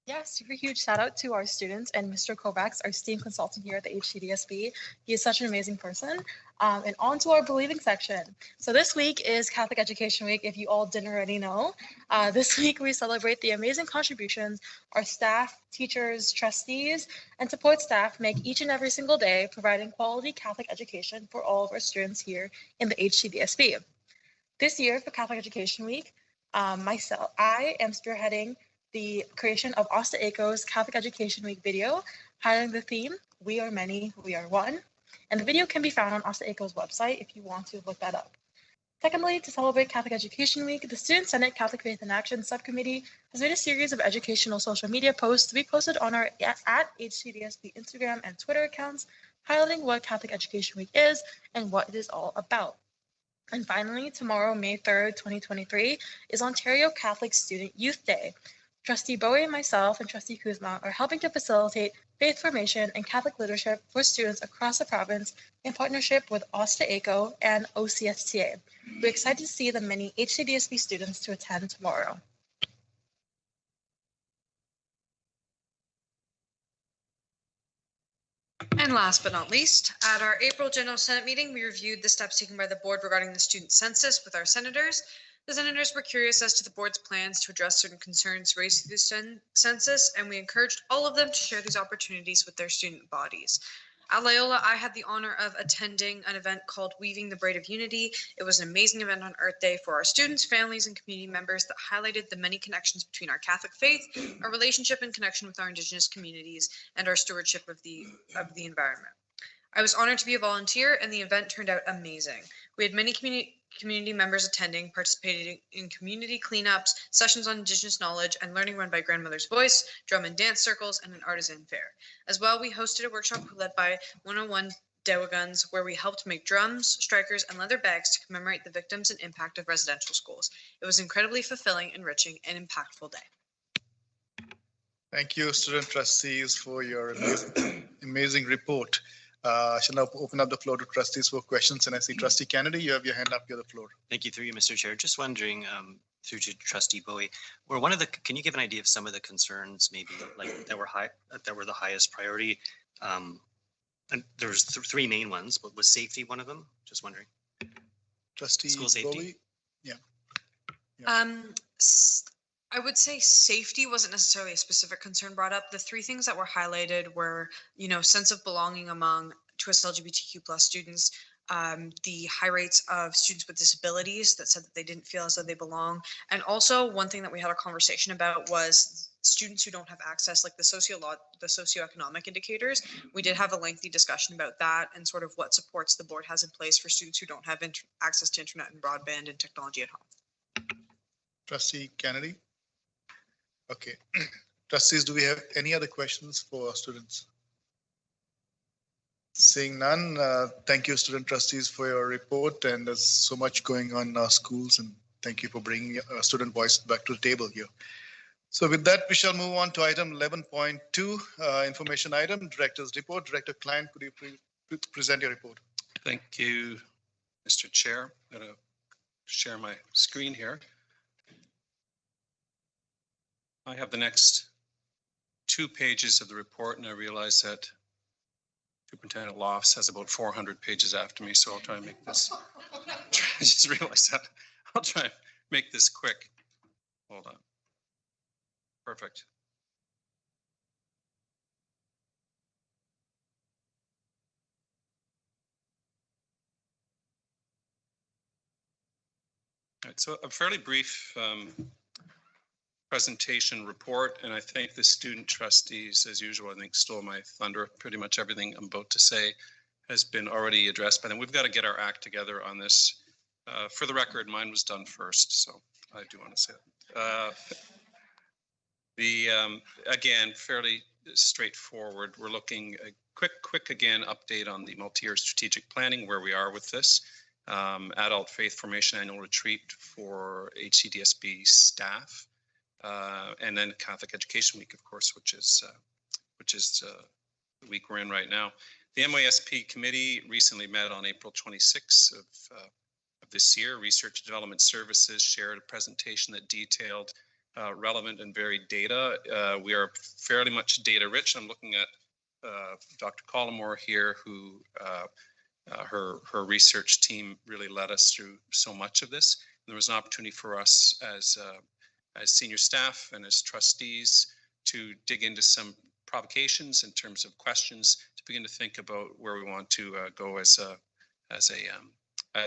Speaker 3: Yeah, super huge shout out to our students and Mr. Kovacs, our STEAM consultant here at the HCDSB. He is such an amazing person. And on to our believing section. So this week is Catholic Education Week, if you all didn't already know. This week we celebrate the amazing contributions our staff, teachers, trustees, and support staff make each and every single day, providing quality Catholic education for all of our students here in the HCDSB. This year for Catholic Education Week, I am spearheading the creation of Asta Eco's Catholic Education Week video, highlighting the theme, We Are Many, We Are One. And the video can be found on Asta Eco's website if you want to look that up. Secondly, to celebrate Catholic Education Week, the Student Senate Catholic Faith in Action Subcommittee has made a series of educational social media posts to be posted on our at HCDSB Instagram and Twitter accounts, highlighting what Catholic Education Week is and what it is all about. And finally, tomorrow, May 3rd, 2023, is Ontario Catholic Student Youth Day. Trustee Bowie and myself and Trustee Kuzma are helping to facilitate faith formation and Catholic leadership for students across the province in partnership with Asta Eco and OCSTA. We're excited to see the many HCDSB students to attend tomorrow.
Speaker 12: And last but not least, at our April General Senate meeting, we reviewed the steps taken by the board regarding the student census with our senators. The senators were curious as to the board's plans to address certain concerns raised through the census, and we encouraged all of them to share these opportunities with their student bodies. At Loyola, I had the honor of attending an event called Weaving the Braid of Unity. It was an amazing event on Earth Day for our students, families, and community members that highlighted the many connections between our Catholic faith, our relationship and connection with our Indigenous communities, and our stewardship of the environment. I was honored to be a volunteer, and the event turned out amazing.
Speaker 21: We had many community members attending, participating in community cleanups, sessions on Indigenous knowledge, and learning run by Grandmother's Voice, drum and dance circles, and an artisan fair. As well, we hosted a workshop led by 101 Dewagons, where we helped make drums, strikers, and leather bags to commemorate the victims and impact of residential schools. It was incredibly fulfilling, enriching, and impactful day.
Speaker 1: Thank you, student trustees, for your amazing report. I shall now open up the floor to trustees for questions. And I see Trustee Kennedy, you have your hand up. You have the floor.
Speaker 20: Thank you, through you, Mr. Chair. Just wondering, through to Trustee Bowie, can you give an idea of some of the concerns maybe like that were the highest priority? And there's three main ones, but was safety one of them? Just wondering.
Speaker 1: Trustee
Speaker 20: School safety?
Speaker 1: Bowie? Yeah.
Speaker 21: I would say safety wasn't necessarily a specific concern brought up. The three things that were highlighted were, sense of belonging among to LGBTQ plus students, the high rates of students with disabilities that said that they didn't feel as though they belong. And also one thing that we had a conversation about was students who don't have access, like the socioeconomic indicators. We did have a lengthy discussion about that and sort of what supports the board has in place for students who don't have access to internet and broadband and technology at home.
Speaker 1: Trustee Kennedy? Okay. Trustees, do we have any other questions for our students? Seeing none, thank you, student trustees, for your report. And there's so much going on in our schools, and thank you for bringing a student voice back to the table here. So with that, we shall move on to item 11.2, information item, Director's Report. Director Klein, could you present your report?
Speaker 13: Thank you, Mr. Chair. I'm going to share my screen here. I have the next 2 pages of the report, and I realize that Superintendent Lofts has about 400 pages after me, so I'll try and make this. I just realized that. I'll try and make this quick. Hold on. Perfect. All right, so a fairly brief presentation report, and I thank the student trustees, as usual. I think stole my thunder. Pretty much everything I'm about to say has been already addressed by them. We've got to get our act together on this. For the record, mine was done first, so I do want to say that. Again, fairly straightforward. We're looking a quick again update on the multi-year strategic planning, where we are with this. Adult Faith Formation Annual Retreat for HCDSB staff. And then Catholic Education Week, of course, which is the week we're in right now. The MYSP committee recently met on April 26th of this year. Research and Development Services shared a presentation that detailed relevant and varied data. We are fairly much data rich. I'm looking at Dr. Collymore here, who her research team really led us through so much of this. And there was an opportunity for us as senior staff and as trustees to dig into some provocations in terms of questions to begin to think about where we want to go as a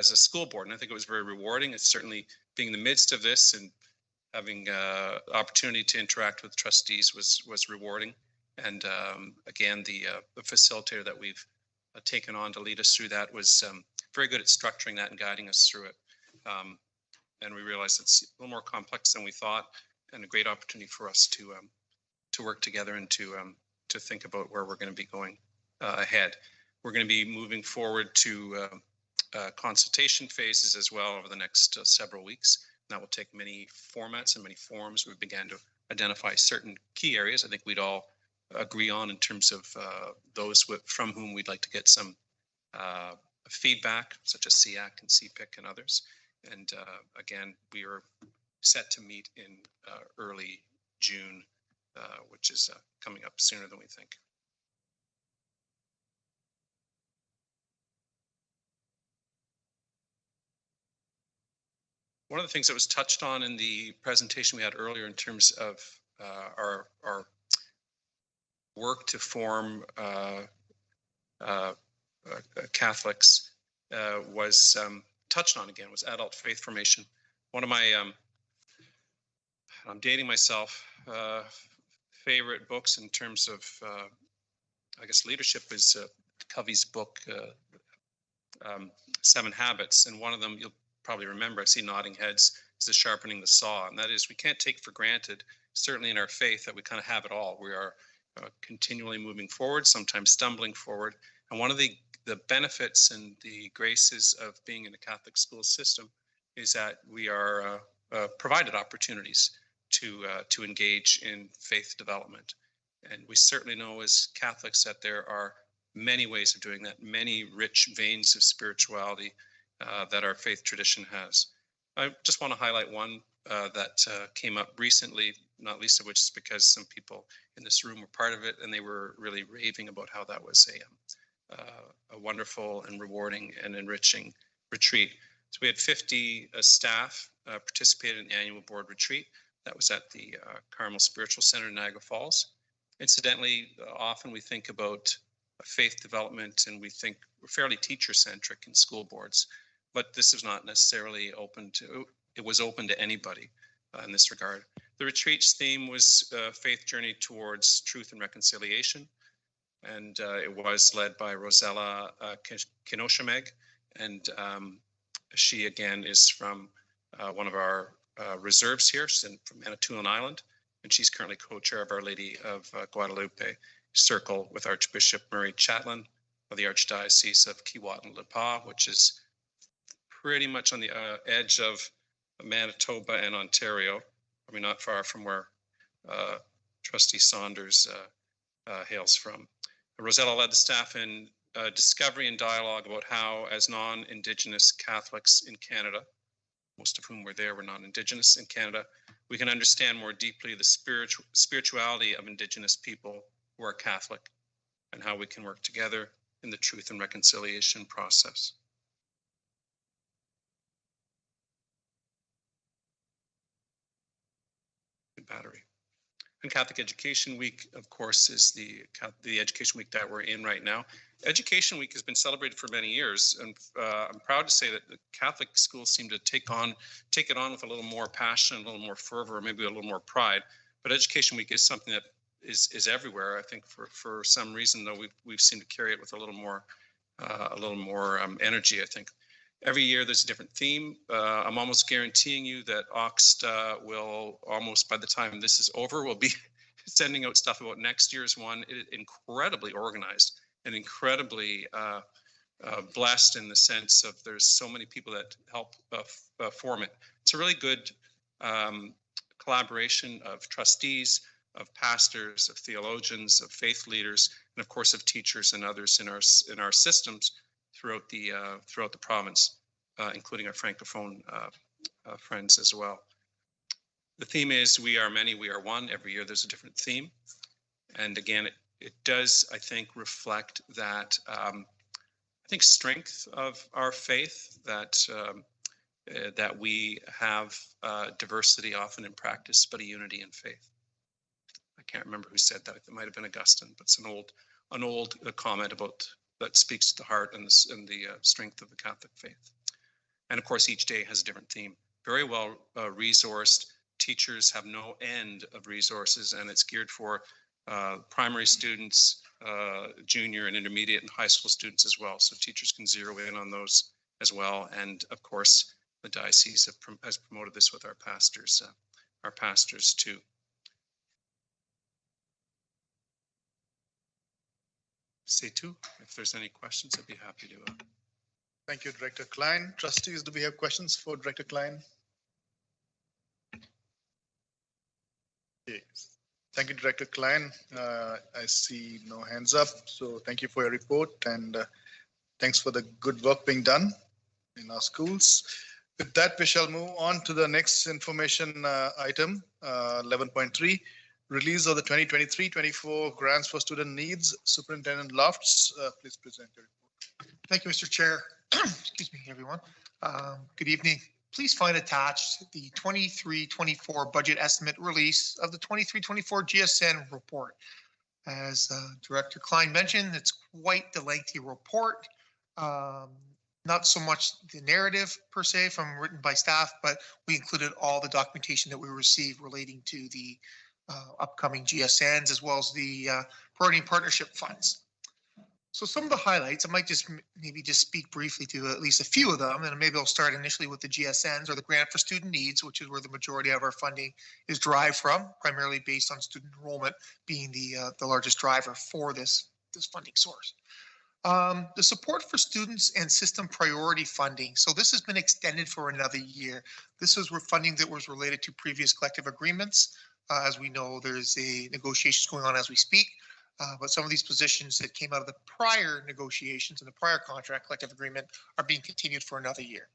Speaker 13: school board. And I think it was very rewarding. It's certainly being in the midst of this and having opportunity to interact with trustees was rewarding. And again, the facilitator that we've taken on to lead us through that was very good at structuring that and guiding us through it. And we realized it's a little more complex than we thought, and a great opportunity for us to work together and to think about where we're going to be going ahead. We're going to be moving forward to consultation phases as well over the next several weeks. And that will take many formats and many forms. We began to identify certain key areas I think we'd all agree on in terms of those from whom we'd like to get some feedback, such as SEAC and CPIC and others. And again, we are set to meet in early June, which is coming up sooner than we think. One of the things that was touched on in the presentation we had earlier in terms of our work to form Catholics was touched on again, was adult faith formation. One of my, I'm dating myself, favorite books in terms of, I guess, leadership is Covey's book, 7 habits, and one of them you'll probably remember, I see nodding heads, is the sharpening the saw, and that is we can't take for granted, certainly in our faith, that we kind of have it all. We are continually moving forward, sometimes stumbling forward, and one of the benefits and the graces of being in a Catholic school system is that we are provided opportunities to engage in faith development. And we certainly know as Catholics that there are many ways of doing that, many rich veins of spirituality that our faith tradition has. I just want to highlight one that came up recently, not least of which is because some people in this room were part of it, and they were really raving about how that was a wonderful and rewarding and enriching retreat. So we had 50 staff participate in the annual board retreat. That was at the Carmel Spiritual Center in Niagara Falls. Incidentally, often we think about faith development and we think we're fairly teacher-centric in school boards, but this is not necessarily open to, it was open to anybody in this regard. The retreat's theme was faith journey towards truth and reconciliation, and it was led by Rosella Kinoshameg, and she again is from one of our reserves here. She's from Manitoulin Island, and she's currently co-chair of Our Lady of Guadalupe Circle with Archbishop Murray Chatelain of the Archdiocese of Keewatin-Lepas, which is pretty much on the edge of Manitoba and Ontario. I mean, not far from where Trustee Saunders hails from. Rosella led the staff in discovery and dialogue about how, as non-Indigenous Catholics in Canada, most of whom were there were non-Indigenous in Canada, we can understand more deeply the spirituality of Indigenous people who are Catholic, and how we can work together in the truth and reconciliation process. Good battery. And Catholic Education Week, of course, is the Education Week that we're in right now. Education Week has been celebrated for many years, and I'm proud to say that the Catholic schools seem to take it on with a little more passion, a little more fervor, maybe a little more pride. But Education Week is something that is everywhere. I think for some reason, though, we've seemed to carry it with a little more energy, I think. Every year there's a different theme. I'm almost guaranteeing you that Oxt will almost, by the time this is over, will be sending out stuff about next year's one. It is incredibly organized and incredibly blessed in the sense of there's so many people that help form it. It's a really good collaboration of trustees, of pastors, of theologians, of faith leaders, and of course of teachers and others in our systems throughout the province, including our Francophone friends as well. The theme is "We are many, we are one." Every year there's a different theme, and again, it does, I think, reflect that I think strength of our faith, that we have diversity often in practice, but a unity in faith. I can't remember who said that. It might have been Augustine, but it's an old comment about that speaks to the heart and the strength of the Catholic faith. And of course, each day has a different theme. Very well resourced. Teachers have no end of resources, and it's geared for primary students, junior and intermediate and high school students as well. So teachers can zero in on those as well. And of course, the diocese has promoted this with our pastors too. C'est tout. If there's any questions, I'd be happy to.
Speaker 1: Thank you, Director Klein. Trustees, do we have questions for Director Klein? Yes. Thank you, Director Klein. I see no hands up, so thank you for your report, and thanks for the good work being done in our schools. With that, we shall move on to the next information item, 11.3. Release of the 2023-24 grants for student needs. Superintendent Lofts, please present your report.
Speaker 4: Thank you, Mr. Chair. Excuse me, everyone. Good evening. Please find attached the 23-24 budget estimate release of the 23-24 GSN report. As Director Klein mentioned, it's quite the lengthy report. Not so much the narrative per se written by staff, but we included all the documentation that we received relating to the upcoming GSNs as well as the priority and partnership funds. So some of the highlights, I might just maybe just speak briefly to at least a few of them, and maybe I'll start initially with the GSNs, or the Grant for Student Needs, which is where the majority of our funding is derived from, primarily based on student enrollment being the largest driver for this funding source. The support for students and system priority funding. So this has been extended for another year. This was funding that was related to previous collective agreements. As we know, there's a negotiations going on as we speak. But some of these positions that came out of the prior negotiations and the prior contract collective agreement are being continued for another year.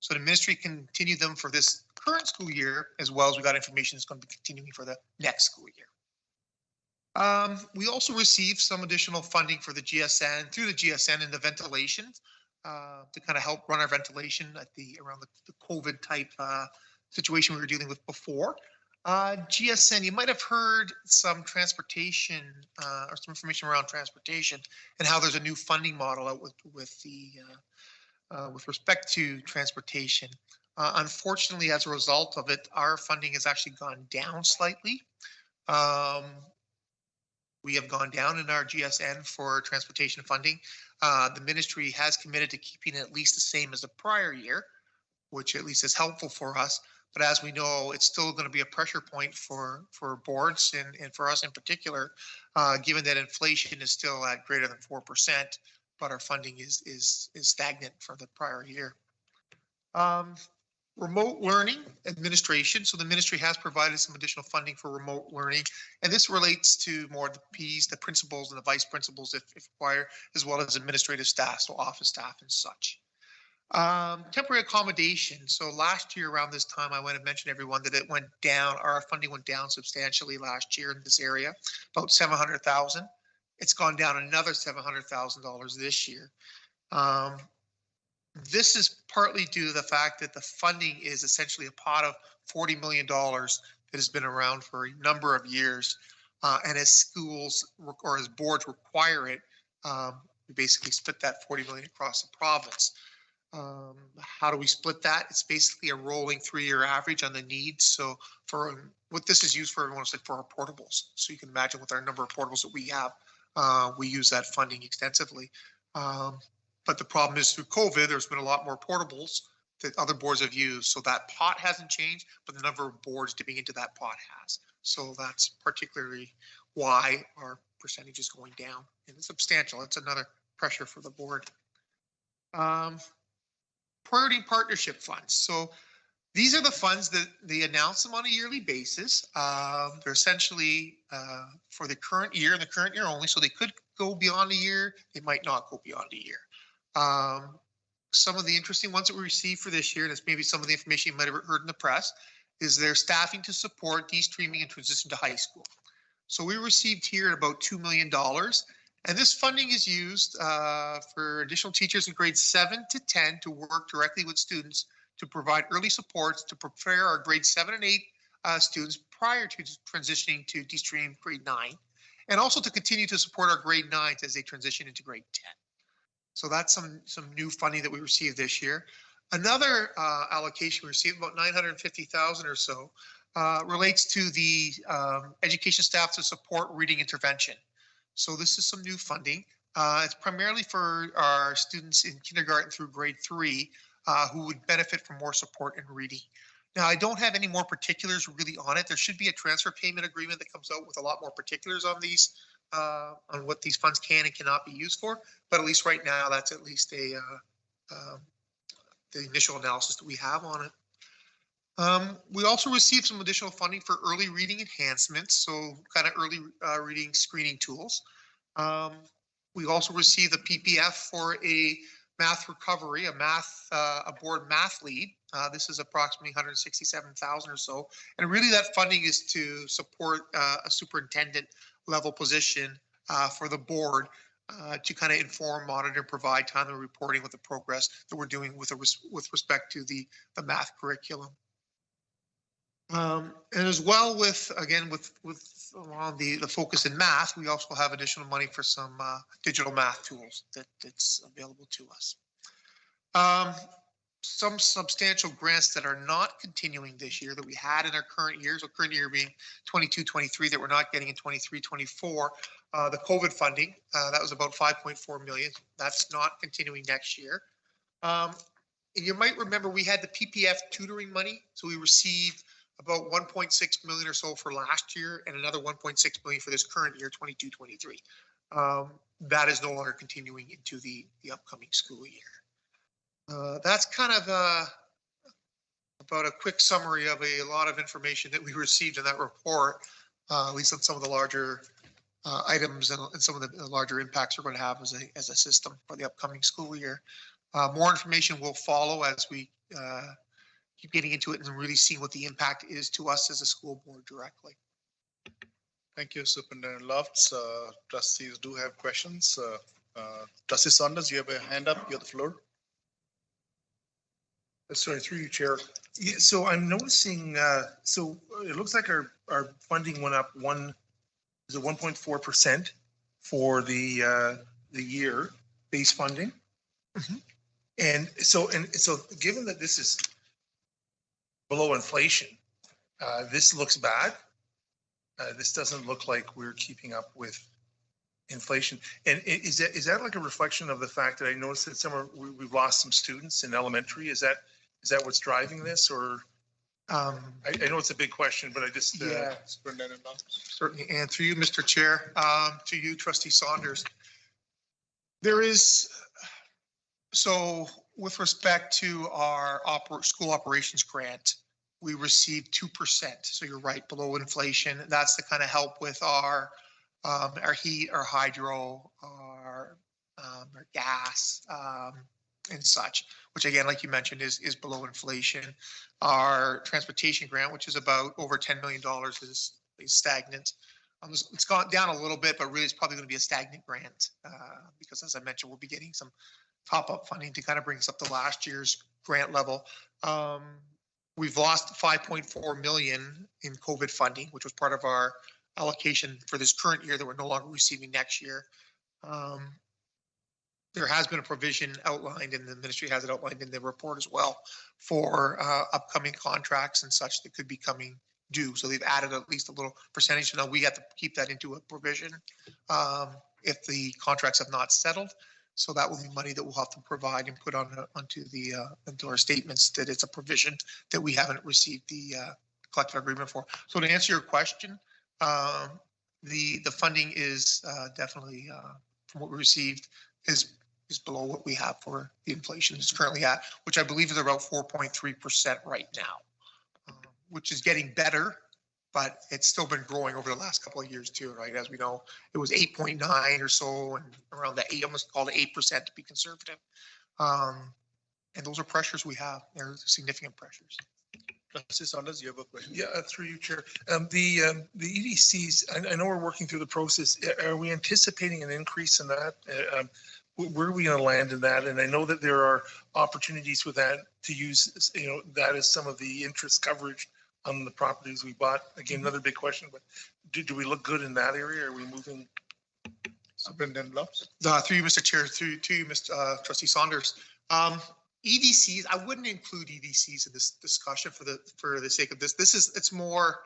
Speaker 4: So the ministry continued them for this current school year, as well as we got information that's going to be continuing for the next school year. We also received some additional funding for the GSN, through the GSN, in the ventilation to kind of help run our ventilation at around the COVID type situation we were dealing with before. GSN, you might have heard some transportation or some information around transportation and how there's a new funding model out with respect to transportation. Unfortunately, as a result of it, our funding has actually gone down slightly. We have gone down in our GSN for transportation funding. The ministry has committed to keeping it at least the same as the prior year, which at least is helpful for us. But as we know, it's still going to be a pressure point for boards and for us in particular, given that inflation is still at greater than 4%, but our funding is stagnant from the prior year. Remote learning administration. So the ministry has provided some additional funding for remote learning, and this relates to more the Ps, the principals and the vice principals if required, as well as administrative staff, so office staff and such. Temporary accommodation. So last year around this time, I want to mention everyone that it went down. Our funding went down substantially last year in this area, about $700,000. It's gone down another $700,000 this year. This is partly due to the fact that the funding is essentially a pot of $40 million that has been around for a number of years. And as schools or as boards require it, we basically split that 40 million across the province. How do we split that? It's basically a rolling 3-year average on the needs. So for what this is used for, everyone said for our portables. So you can imagine with our number of portables that we have, we use that funding extensively. But the problem is through COVID, there's been a lot more portables that other boards have used. So that pot hasn't changed, but the number of boards dipping into that pot has. So that's particularly why our percentage is going down, and it's substantial. It's another pressure for the board. Priority partnership funds. So these are the funds that they announce them on a yearly basis. They're essentially for the current year and the current year only. So they could go beyond a year. They might not go beyond a year. Some of the interesting ones that we received for this year, and it's maybe some of the information you might have heard in the press, is their staffing to support de-streaming and transition to high school. So we received here about $2 million. And this funding is used for additional teachers in grades 7 to 10 to work directly with students to provide early supports to prepare our grade 7 and 8 students prior to transitioning to de-stream grade 9, and also to continue to support our grade 9s as they transition into grade 10. So that's some new funding that we received this year. Another allocation we received, about $950,000 or so, relates to the education staff to support reading intervention. So this is some new funding. It's primarily for our students in kindergarten through grade 3 who would benefit from more support in reading. Now, I don't have any more particulars really on it. There should be a transfer payment agreement that comes out with a lot more particulars on these, on what these funds can and cannot be used for. But at least right now, that's at least the initial analysis that we have on it. We also received some additional funding for early reading enhancements, so kind of early reading screening tools. We also received a PPF for a math recovery, a board math lead. This is approximately 167,000 or so. And really that funding is to support a superintendent level position for the board to kind of inform, monitor, provide timely reporting with the progress that we're doing with respect to the math curriculum. And as well with, again, with on the focus in math, we also have additional money for some digital math tools that's available to us. some substantial grants that are not continuing this year that we had in our current year. So current year being 22-23 that we're not getting in 23-24. The COVID funding, that was about 5.4 million. That's not continuing next year. And you might remember we had the PPF tutoring money. So we received about 1.6 million or so for last year and another 1.6 million for this current year, 22-23. That is no longer continuing into the upcoming school year. That's kind of about a quick summary of a lot of information that we received in that report, at least on some of the larger items and some of the larger impacts we're going to have as a system for the upcoming school year. More information will follow as we keep getting into it and really seeing what the impact is to us as a school board directly.
Speaker 1: Thank you, Superintendent Lofts. Trustees do have questions. Trustee Saunders, you have a hand up. You have the floor.
Speaker 19: Sorry, through you, Chair. Yeah, so I'm noticing, so it looks like our funding went up 1.4% for the year base funding.
Speaker 4: Mm-hmm.
Speaker 19: And so given that this is below inflation, this looks bad. This doesn't look like we're keeping up with inflation. And is that like a reflection of the fact that I noticed that we've lost some students in elementary? Is that what's driving this, or I know it's a big question, but I just
Speaker 4: yeah, certainly. And through you, Mr. Chair, to you, Trustee Saunders, there is so with respect to our school operations grant, we received 2%. So you're right, below inflation. That's to kind of help with our heat, our hydro, our gas, and such, which again, like you mentioned, is below inflation. Our transportation grant, which is about over $10 million, is stagnant. It's gone down a little bit, but really it's probably going to be a stagnant grant because, as I mentioned, we'll be getting some top-up funding to kind of bring us up to last year's grant level. We've lost 5.4 million in COVID funding, which was part of our allocation for this current year that we're no longer receiving next year. There has been a provision outlined, and the ministry has it outlined in the report as well, for upcoming contracts and such that could be coming due. So they've added at least a little percentage. So now we have to keep that into a provision if the contracts have not settled. So that will be money that we'll have to provide and put into our statements that it's a provision that we haven't received the collective agreement for. So to answer your question, the funding is definitely from what we received is below what we have for the inflation it's currently at, which I believe is about 4.3% right now, which is getting better, but it's still been growing over the last couple of years too, right? As we know, it was 8.9 or so, and around that 8, almost called it 8% to be conservative. And those are pressures we have. They're significant pressures.
Speaker 1: Trustee Saunders, you have a question?
Speaker 19: Yeah, through you, Chair. The EDCs, I know we're working through the process. Are we anticipating an increase in that? Where are we going to land in that? And I know that there are opportunities with that to use, that as some of the interest coverage on the properties we bought. Again, another big question, but do we look good in that area? Are we moving?
Speaker 1: Superintendent Lofts?
Speaker 4: Through you, Mr. Chair, through to you, Mr. Trustee Saunders. EDCs, I wouldn't include EDCs in this discussion for the sake of this. It's more,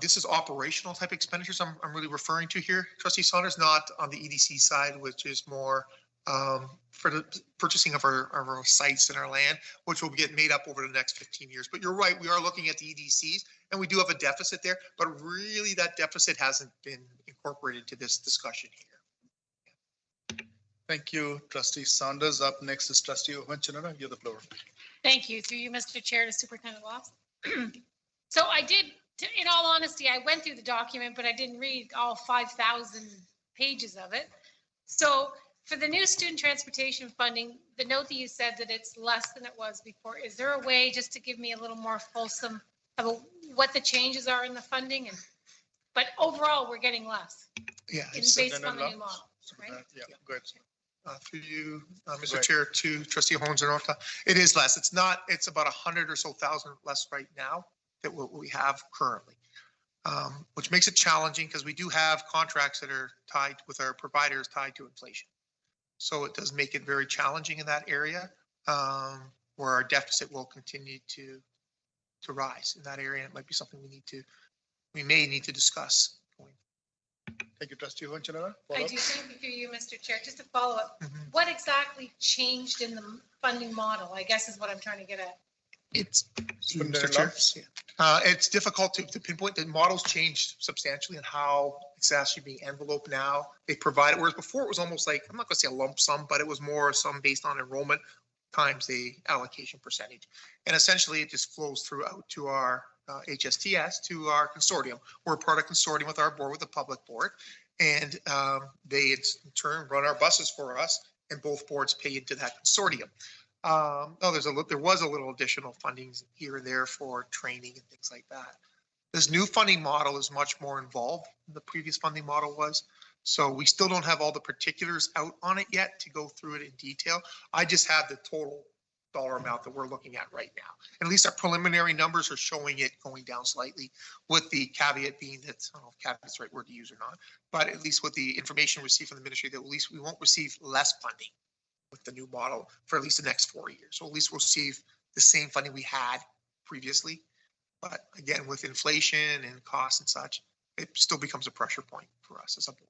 Speaker 4: this is operational type expenditures I'm really referring to here, Trustee Saunders, not on the EDC side, which is more for the purchasing of our sites and our land, which will get made up over the next 15 years. But you're right, we are looking at the EDCs and we do have a deficit there, but really that deficit hasn't been incorporated into this discussion here.
Speaker 1: Thank you, Trustee Saunders. Up next is Trustee Ohonchanana. You have the floor.
Speaker 12: Thank you. Through you, Mr. Chair, to Superintendent Lofts. So I did, in all honesty, I went through the document, but I didn't read all 5,000 pages of it. So for the new student transportation funding, the note that you said that it's less than it was before, is there a way just to give me a little more fulsome about what the changes are in the funding? But overall, we're getting less.
Speaker 4: Yeah.
Speaker 12: It's based on the new model, right?
Speaker 1: Yeah, go ahead.
Speaker 4: Through you, Mr. Chair, to Trustee Hohenzollern. It is less. It's about 100 or so thousand less right now than what we have currently, which makes it challenging because we do have contracts that are tied with our providers tied to inflation. So it does make it very challenging in that area. where our deficit will continue to rise in that area. It might be something we may need to discuss.
Speaker 1: Thank you, Trustee Honchanara.
Speaker 12: I do thank you through you, Mr. Chair. Just to follow up, what exactly changed in the funding model, I guess is what I'm trying to get at.
Speaker 4: It's Mr. Chair. It's difficult to pinpoint. The models changed substantially in how it's actually being enveloped now. They provide, whereas before it was almost like, I'm not going to say a lump sum, but it was more some based on enrollment times the allocation percentage. And essentially it just flows throughout to our HSTS, to our consortium. We're part of consortium with our board, with the public board. And they in turn run our buses for us, and both boards pay into that consortium. There was a little additional funding here and there for training and things like that. This new funding model is much more involved than the previous funding model was. So we still don't have all the particulars out on it yet to go through it in detail. I just have the total dollar amount that we're looking at right now. And at least our preliminary numbers are showing it going down slightly, with the caveat being that, I don't know if caveat's the right word to use or not, but at least with the information received from the ministry, that at least we won't receive less funding with the new model for at least the next 4 years. So at least we'll receive the same funding we had previously. But again, with inflation and costs and such, it still becomes a pressure point for us as a board.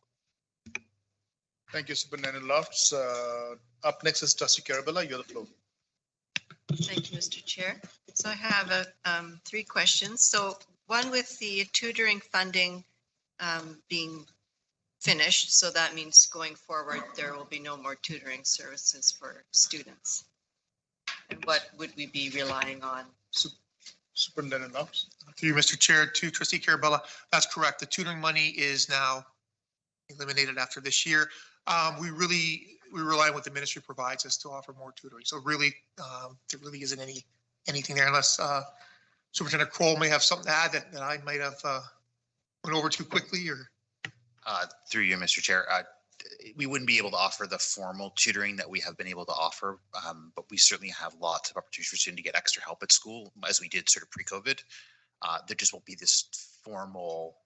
Speaker 1: Thank you, Superintendent Lofts. Up next is Trustee Carabella. You have the floor.
Speaker 17: Thank you, Mr. Chair. So I have 3 questions. So one, with the tutoring funding being finished, so that means going forward there will be no more tutoring services for students. And what would we be relying on?
Speaker 1: Superintendent Lofts.
Speaker 4: Through you, Mr. Chair, to Trustee Carabella, that's correct. The tutoring money is now eliminated after this year. We rely on what the ministry provides us to offer more tutoring. So really, there really isn't anything there, unless Superintendent Kroll may have something to add that I might have went over too quickly. Or
Speaker 2: through you, Mr. Chair, we wouldn't be able to offer the formal tutoring that we have been able to offer, but we certainly have lots of opportunities for students to get extra help at school, as we did sort of pre-COVID. There just won't be this formal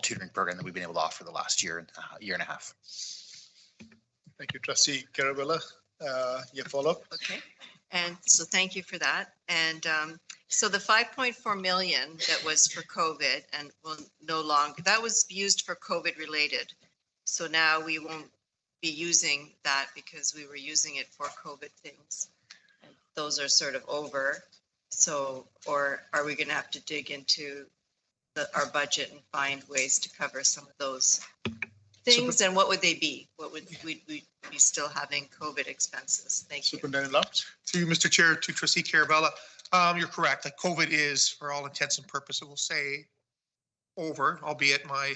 Speaker 2: tutoring program that we've been able to offer the last year and a half.
Speaker 1: Thank you, Trustee Carabella. Your follow-up.
Speaker 17: Okay, and so thank you for that. And so the 5.4 million that was for COVID and will no longer, that was used for COVID related. So now we won't be using that because we were using it for COVID things. And those are sort of over. So, or are we going to have to dig into our budget and find ways to cover some of those things? And what would they be? What would we be still having COVID expenses? Thank you.
Speaker 4: Superintendent Lofts. Through you, Mr. Chair, to Trustee Carabella. You're correct. Like COVID is, for all intents and purposes, we'll say over, albeit my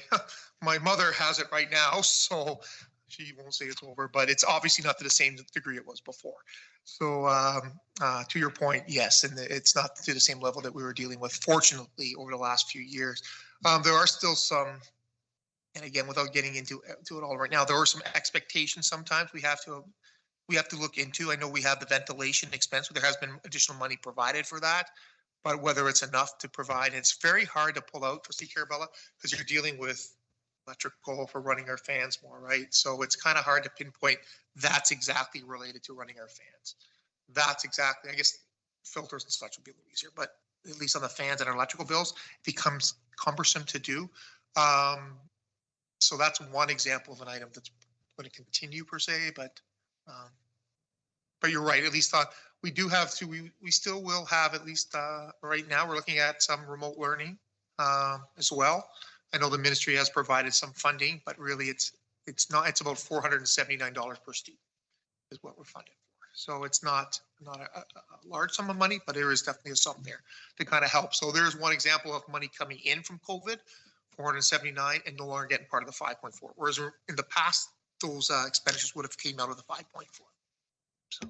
Speaker 4: mother has it right now, so she won't say it's over, but it's obviously not to the same degree it was before. So to your point, yes, and it's not to the same level that we were dealing with, fortunately, over the last few years. There are still some, and again, without getting into it all right now, there are some expectations sometimes we have to look into. I know we have the ventilation expense, there has been additional money provided for that, but whether it's enough to provide, it's very hard to pull out, Trustee Carabella, because you're dealing with electrical for running our fans more, right? So it's kind of hard to pinpoint that's exactly related to running our fans. That's exactly, I guess filters and such would be a little easier, but at least on the fans and our electrical bills, it becomes cumbersome to do. So that's one example of an item that's going to continue per se, but you're right, at least we do have to, we still will have, at least right now, we're looking at some remote learning as well. I know the ministry has provided some funding, but really it's about $479 per student is what we're funded for. So it's not a large sum of money, but there is definitely a sum there to kind of help. So there's one example of money coming in from COVID, 479, and no longer getting part of the 5.4. Whereas in the past, those expenditures would have came out of the 5.4. So.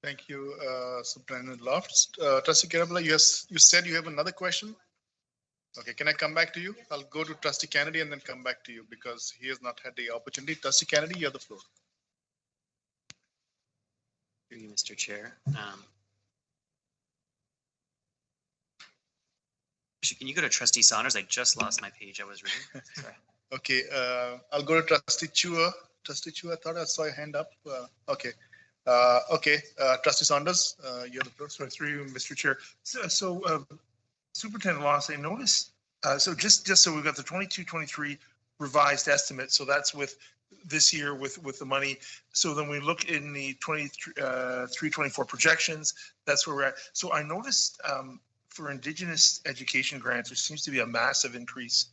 Speaker 1: Thank you, Superintendent Lofts. Trustee Carabella, you said you have another question. Okay, can I come back to you? I'll go to Trustee Kennedy and then come back to you because he has not had the opportunity. Trustee Kennedy, you have the floor.
Speaker 20: Thank you, Mr. Chair. Actually, can you go to Trustee Saunders? I just lost my page I was reading. Sorry.
Speaker 1: Okay, I'll go to Trustee Chua. Trustee Chua, I thought I saw your hand up. Okay, Okay, Trustee Saunders, you have the floor.
Speaker 19: So through you, Mr. Chair. So Superintendent Loss, I noticed, so just so we've got the 22-23 revised estimate. So that's with this year with the money. So then we look in the 23-24 projections, that's where we're at. So I noticed for Indigenous education grants, there seems to be a massive increase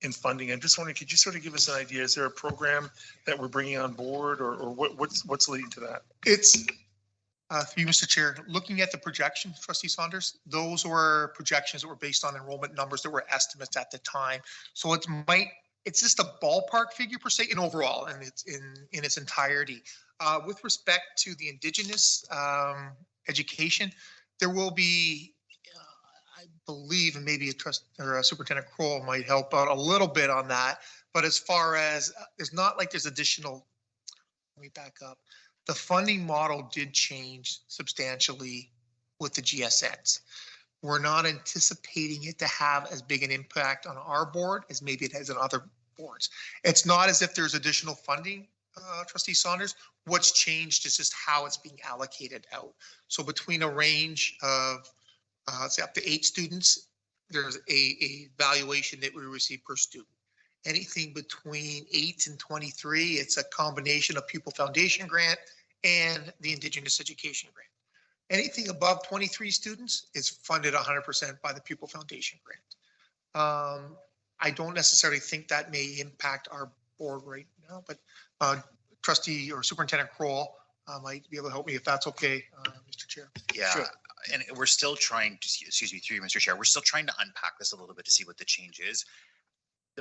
Speaker 19: in funding. I'm just wondering, could you sort of give us an idea? Is there a program that we're bringing on board, or what's leading to that?
Speaker 4: It's through you, Mr. Chair, looking at the projections, Trustee Saunders, those were projections that were based on enrollment numbers that were estimates at the time. So it's just a ballpark figure per se in overall, and it's in its entirety. With respect to the Indigenous education, there will be, I believe, and maybe a Superintendent Kroll might help out a little bit on that. But as far as it's not like there's additional, let me back up. The funding model did change substantially with the GSNs. We're not anticipating it to have as big an impact on our board as maybe it has on other boards. It's not as if there's additional funding, Trustee Saunders. What's changed is just how it's being allocated out. So between a range of, say up to 8 students, there's a valuation that we receive per student. Anything between 8 and 23, it's a combination of Pupil Foundation grant and the Indigenous Education grant. Anything above 23 students is funded 100% by the Pupil Foundation grant. I don't necessarily think that may impact our board right now, but Trustee or Superintendent Kroll might be able to help me if that's okay, Mr. Chair.
Speaker 2: Yeah,
Speaker 4: Sure.
Speaker 2: and we're still trying to, excuse me, through you, Mr. Chair, we're still trying to unpack this a little bit to see what the change is.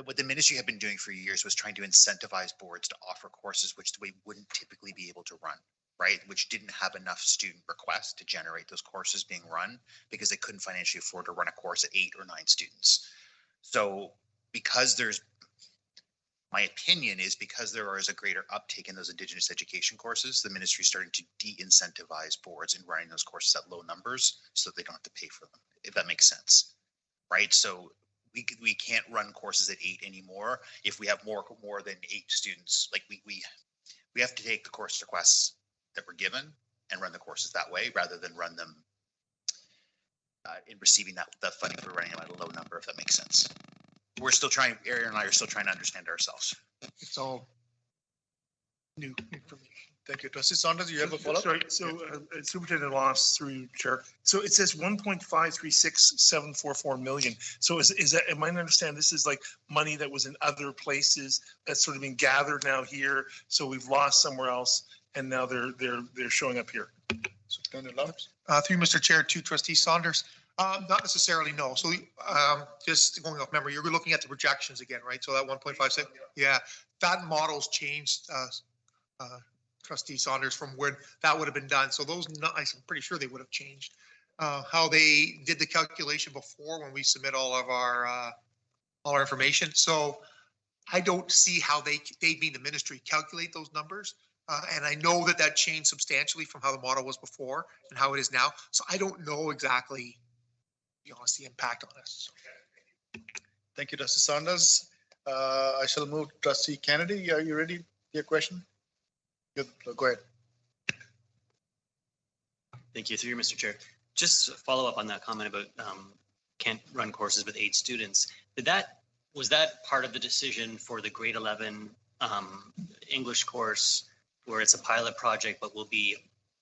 Speaker 2: What the ministry had been doing for years was trying to incentivize boards to offer courses which we wouldn't typically be able to run, right? Which didn't have enough student requests to generate those courses being run because they couldn't financially afford to run a course at 8 or 9 students. So because there's, my opinion is because there is a greater uptake in those Indigenous education courses, the ministry is starting to de-incentivize boards in running those courses at low numbers so that they don't have to pay for them, if that makes sense, right? So we can't run courses at 8 anymore if we have more than 8 students. Like we have to take the course requests that were given and run the courses that way rather than run them in receiving that funding for running them at a low number, if that makes sense. We're still trying, Aaron and I are still trying to understand ourselves.
Speaker 4: It's all new information.
Speaker 1: Thank you. Trustee Saunders, you have a follow-up?
Speaker 19: Sorry, so Superintendent Loss through you, Chair. So it says 1.536744 million. So is that, am I to understand this is like money that was in other places that's sort of been gathered now here? So we've lost somewhere else and now they're showing up here.
Speaker 1: Superintendent Loss?
Speaker 4: Through Mr. Chair to Trustee Saunders. Not necessarily, no. So just going off memory, you're looking at the projections again, right? So that 1.56, yeah, that model's changed, Trustee Saunders, from when that would have been done. So those, I'm pretty sure they would have changed. How they did the calculation before when we submit all our information. So I don't see how they being the ministry calculate those numbers. And I know that changed substantially from how the model was before and how it is now. So I don't know exactly, to be honest, the impact on us.
Speaker 1: Thank you, Trustee Saunders. I shall move Trustee Kennedy. Are you ready? Your question? Good. Go ahead.
Speaker 20: Thank you, through you, Mr. Chair. Just to follow up on that comment about can't run courses with 8 students. Was that part of the decision for the grade 11 English course, where it's a pilot project but will be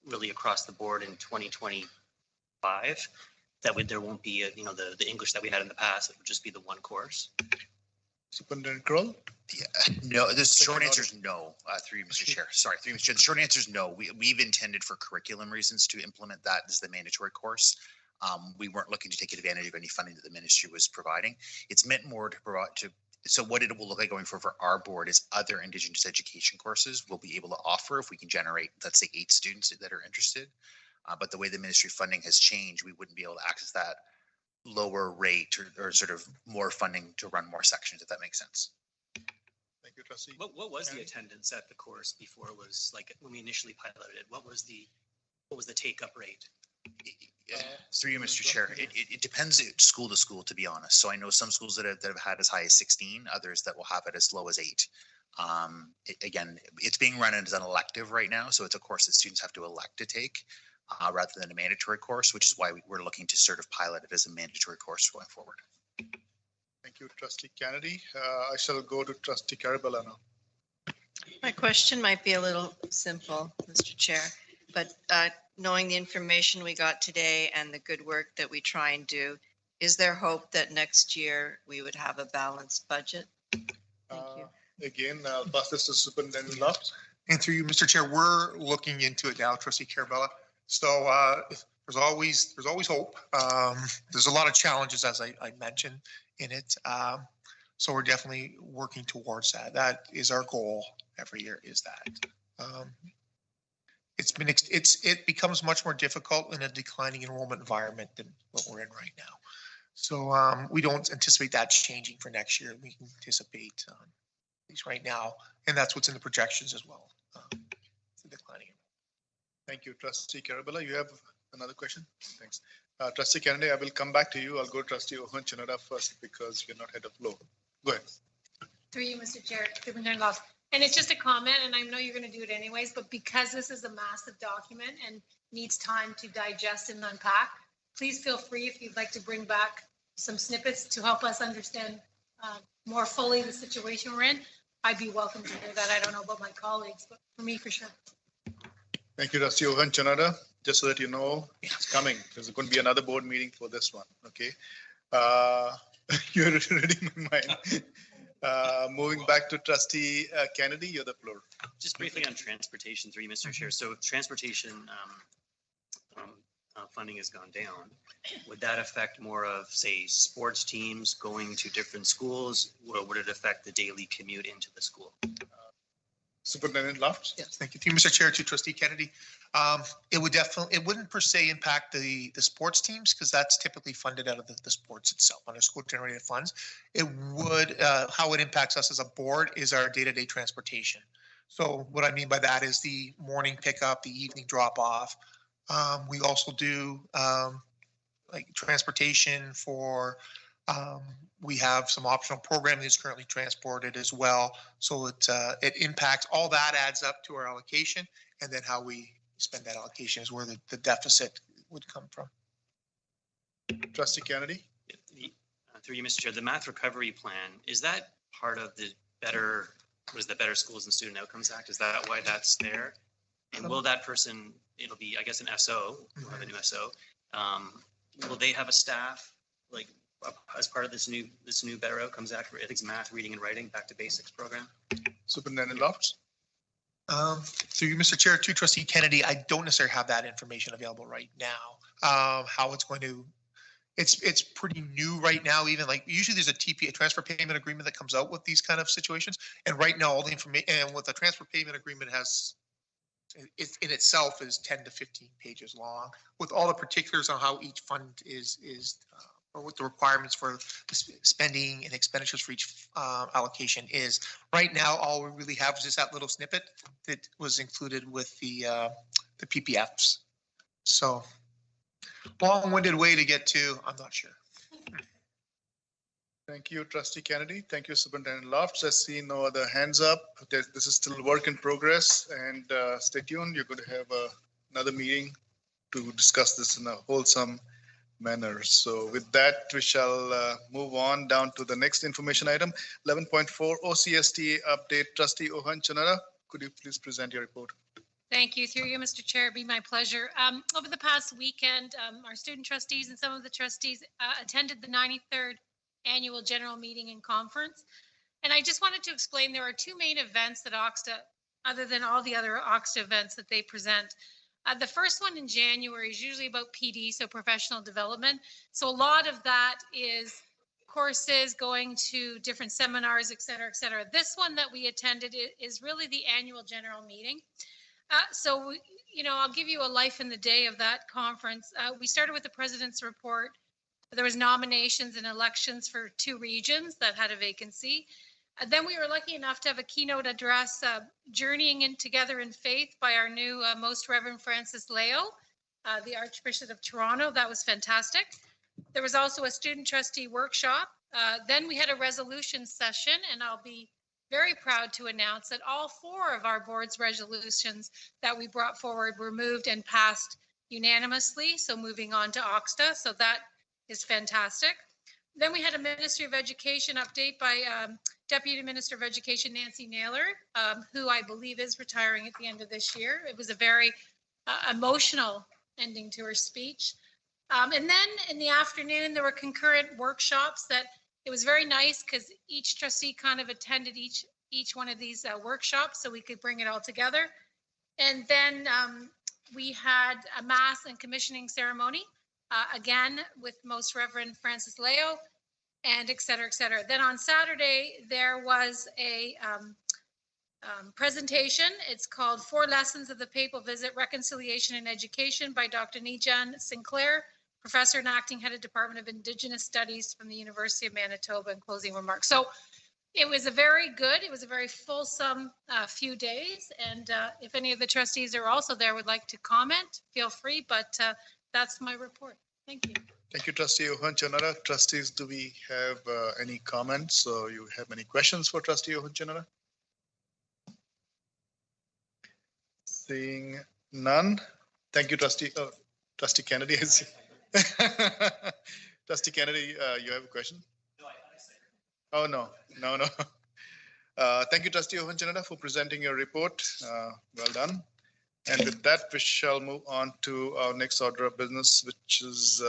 Speaker 20: really across the board in 2025? There won't be the English that we had in the past. It would just be the one course.
Speaker 1: Superintendent Kroll?
Speaker 2: Yeah, no, the short answer is no, through you, Mr. Chair. Sorry, through you, Mr. Chair. The short answer is no. We've intended for curriculum reasons to implement that as the mandatory course. We weren't looking to take advantage of any funding that the ministry was providing. It's meant more to provide so what it will look like going for our board is other Indigenous education courses we'll be able to offer if we can generate, let's say, 8 students that are interested. But the way the ministry funding has changed, we wouldn't be able to access that lower rate or sort of more funding to run more sections, if that makes sense.
Speaker 1: Thank you, Trustee.
Speaker 20: What was the attendance at the course before it was like when we initially piloted it? What was the take up rate?
Speaker 2: Through you, Mr. Chair, it depends school to school, to be honest. So I know some schools that have had as high as 16, others that will have it as low as 8. Again, it's being run as an elective right now, so it's a course that students have to elect to take rather than a mandatory course, which is why we're looking to sort of pilot it as a mandatory course going forward.
Speaker 1: Thank you, Trustee Kennedy. I shall go to Trustee Carabella now.
Speaker 17: My question might be a little simple, Mr. Chair, but knowing the information we got today and the good work that we try and do, is there hope that next year we would have a balanced budget? Thank you.
Speaker 1: Again, I'll pass this to Superintendent Lofts.
Speaker 4: And through you, Mr. Chair, we're looking into it now, Trustee Carabella. So there's always hope. There's a lot of challenges, as I mentioned in it. So we're definitely working towards that. That is our goal every year, is that. It becomes much more difficult in a declining enrollment environment than what we're in right now. So we don't anticipate that changing for next year. We can anticipate at least right now, and that's what's in the projections as well. Declining.
Speaker 1: Thank you, Trustee Carabella. You have another question? Thanks. Trustee Kennedy, I will come back to you. I'll go to Trustee Ohonchanada first because you're not head of law. Go ahead.
Speaker 12: Through you, Mr. Chair, Superintendent Lofts. And it's just a comment, and I know you're going to do it anyways, but because this is a massive document and needs time to digest and unpack, please feel free if you'd like to bring back some snippets to help us understand more fully the situation we're in. I'd be welcome to hear that. I don't know about my colleagues, but for me, for sure.
Speaker 1: Thank you, Trustee Ohonchanada. Just so that you know, it's coming. There's going to be another board meeting for this one. Okay. You're reading my mind. Moving back to Trustee Kennedy, you're the floor.
Speaker 20: Just briefly on transportation, through you, Mr. Chair. So transportation funding has gone down. Would that affect more of, say, sports teams going to different schools, or would it affect the daily commute into the school?
Speaker 1: Superintendent Lofts.
Speaker 4: Yes, thank you. To you, Mr. Chair, to Trustee Kennedy. It wouldn't per se impact the sports teams because that's typically funded out of the sports itself under school generated funds. It would, how it impacts us as a board is our day-to-day transportation. So what I mean by that is the morning pickup, the evening drop off. We also do like transportation for, we have some optional programming that's currently transported as well. So it impacts, all that adds up to our allocation, and then how we spend that allocation is where the deficit would come from.
Speaker 1: Trustee Kennedy.
Speaker 20: Through you, Mr. Chair, the math recovery plan, is that part of the better Schools and Student Outcomes Act? Is that why that's there? And will that person, it'll be, I guess, an SO, we'll have a new SO. Will they have a staff like as part of this new Better Outcomes Act for ethics, math, reading and writing, back to basics program?
Speaker 1: Superintendent Lofts.
Speaker 4: Through you, Mr. Chair, to Trustee Kennedy, I don't necessarily have that information available right now. How it's going to, it's pretty new right now. Even like usually there's a transfer payment agreement that comes out with these kind of situations. And right now all the information and what the transfer payment agreement has, it in itself is 10 to 15 pages long with all the particulars on how each fund is or what the requirements for the spending and expenditures for each allocation is. Right now, all we really have is just that little snippet that was included with the PPFs. So long-winded way to get to, I'm not sure.
Speaker 1: Thank you, Trustee Kennedy. Thank you, Superintendent Lofts. I see no other hands up. This is still work in progress, and stay tuned. You're going to have another meeting to discuss this in a wholesome manner. So with that, we shall move on down to the next information item, 11.4 OCSTA update. Trustee Ohonchanada, could you please present your report?
Speaker 12: Thank you. Through you, Mr. Chair, it'd be my pleasure. Over the past weekend, our student trustees and some of the trustees attended the 93rd Annual General Meeting and Conference. And I just wanted to explain there are two main events that OXTA, other than all the other OXTA events that they present. The first one in January is usually about PD, so professional development. So a lot of that is courses, going to different seminars, et cetera, et cetera. This one that we attended is really the annual general meeting. So, you know, I'll give you a life in the day of that conference. We started with the president's report. There was nominations and elections for 2 regions that had a vacancy. Then we were lucky enough to have a keynote address, Journeying in Together in Faith by our new Most Reverend Francis Leo, the Archbishop of Toronto. That was fantastic. There was also a student trustee workshop. Then we had a resolution session, and I'll be very proud to announce that all 4 of our board's resolutions that we brought forward were moved and passed unanimously. So moving on to Oxta. So that is fantastic. Then we had a Ministry of Education update by Deputy Minister of Education Nancy Naylor, who I believe is retiring at the end of this year. It was a very emotional ending to her speech. And then in the afternoon, there were concurrent workshops that it was very nice because each trustee kind of attended each one of these workshops so we could bring it all together. And then we had a mass and commissioning ceremony, again, with Most Reverend Francis Leo, and et cetera, et cetera. Then on Saturday, there was a presentation. It's called 4 Lessons of the Papal Visit, Reconciliation and Education by Dr. Nijan Sinclair, Professor and Acting Head of Department of Indigenous Studies from the University of Manitoba, and closing remarks. So it was a very fulsome few days. And if any of the trustees are also there would like to comment, feel free, but that's my report. Thank you.
Speaker 1: Thank you, Trustee Ohunchanara. Trustees, do we have any comments or you have any questions for Trustee Ohunchanara? Seeing none. Thank you, Trustee Kennedy. Trustee Kennedy, you have a question? Oh, no. Thank you, Trustee Ohunchanara, for presenting your report. Well done. And with that, we shall move on to our next order of business, which is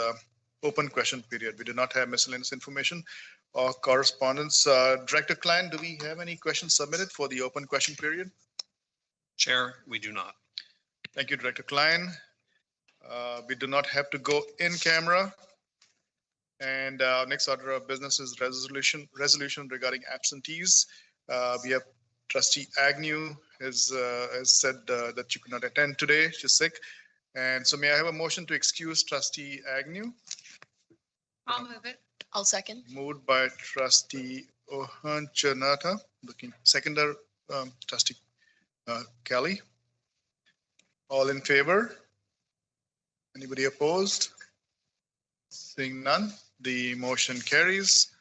Speaker 1: open question period. We do not have miscellaneous information or correspondence. Director Klein, do we have any questions submitted for the open question period?
Speaker 13: Chair, we do not.
Speaker 1: Thank you, Director Klein. We do not have to go in camera. And our next order of business is resolution regarding absentees. We have Trustee Agnew has said that you could not attend today. She's sick. And so may I have a motion to excuse Trustee Agnew?
Speaker 12: I'll move it.
Speaker 3: I'll second.
Speaker 1: Moved by Trustee Ohunchanara. Seconder, Trustee Kelly. All in favor? Anybody opposed? Seeing none, the motion carries.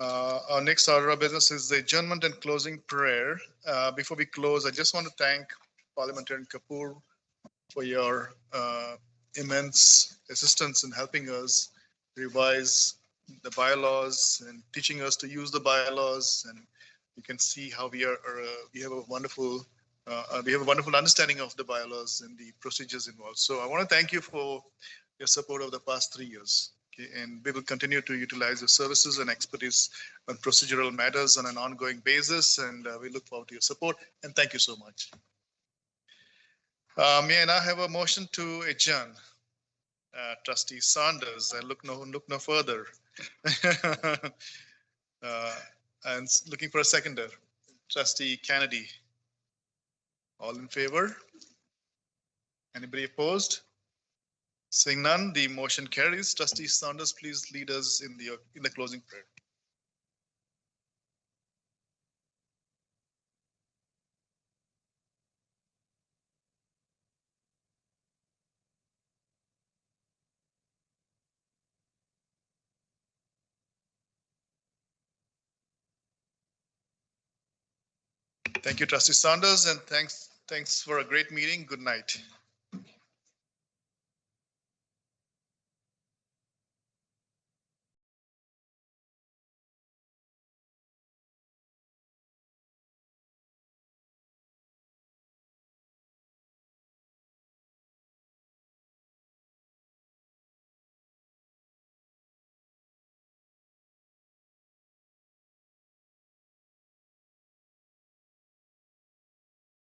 Speaker 1: Our next order of business is the adjournment and closing prayer. Before we close, I just want to thank Parliamentarian Kapoor for your immense assistance in helping us revise the bylaws and teaching us to use the bylaws. And you can see how we have a wonderful understanding of the bylaws and the procedures involved. So I want to thank you for your support over the past 3 years. Okay, and we will continue to utilize your services and expertise on procedural matters on an ongoing basis. And we look forward to your support. And thank you so much. May I now have a motion to adjourn? Trustee Saunders, I look no further. And looking for a seconder. Trustee Kennedy. All in favor? Anybody opposed? Seeing none, the motion carries. Trustee Saunders, please lead us in the closing prayer. Thank you, Trustee Saunders, and thanks for a great meeting. Good night.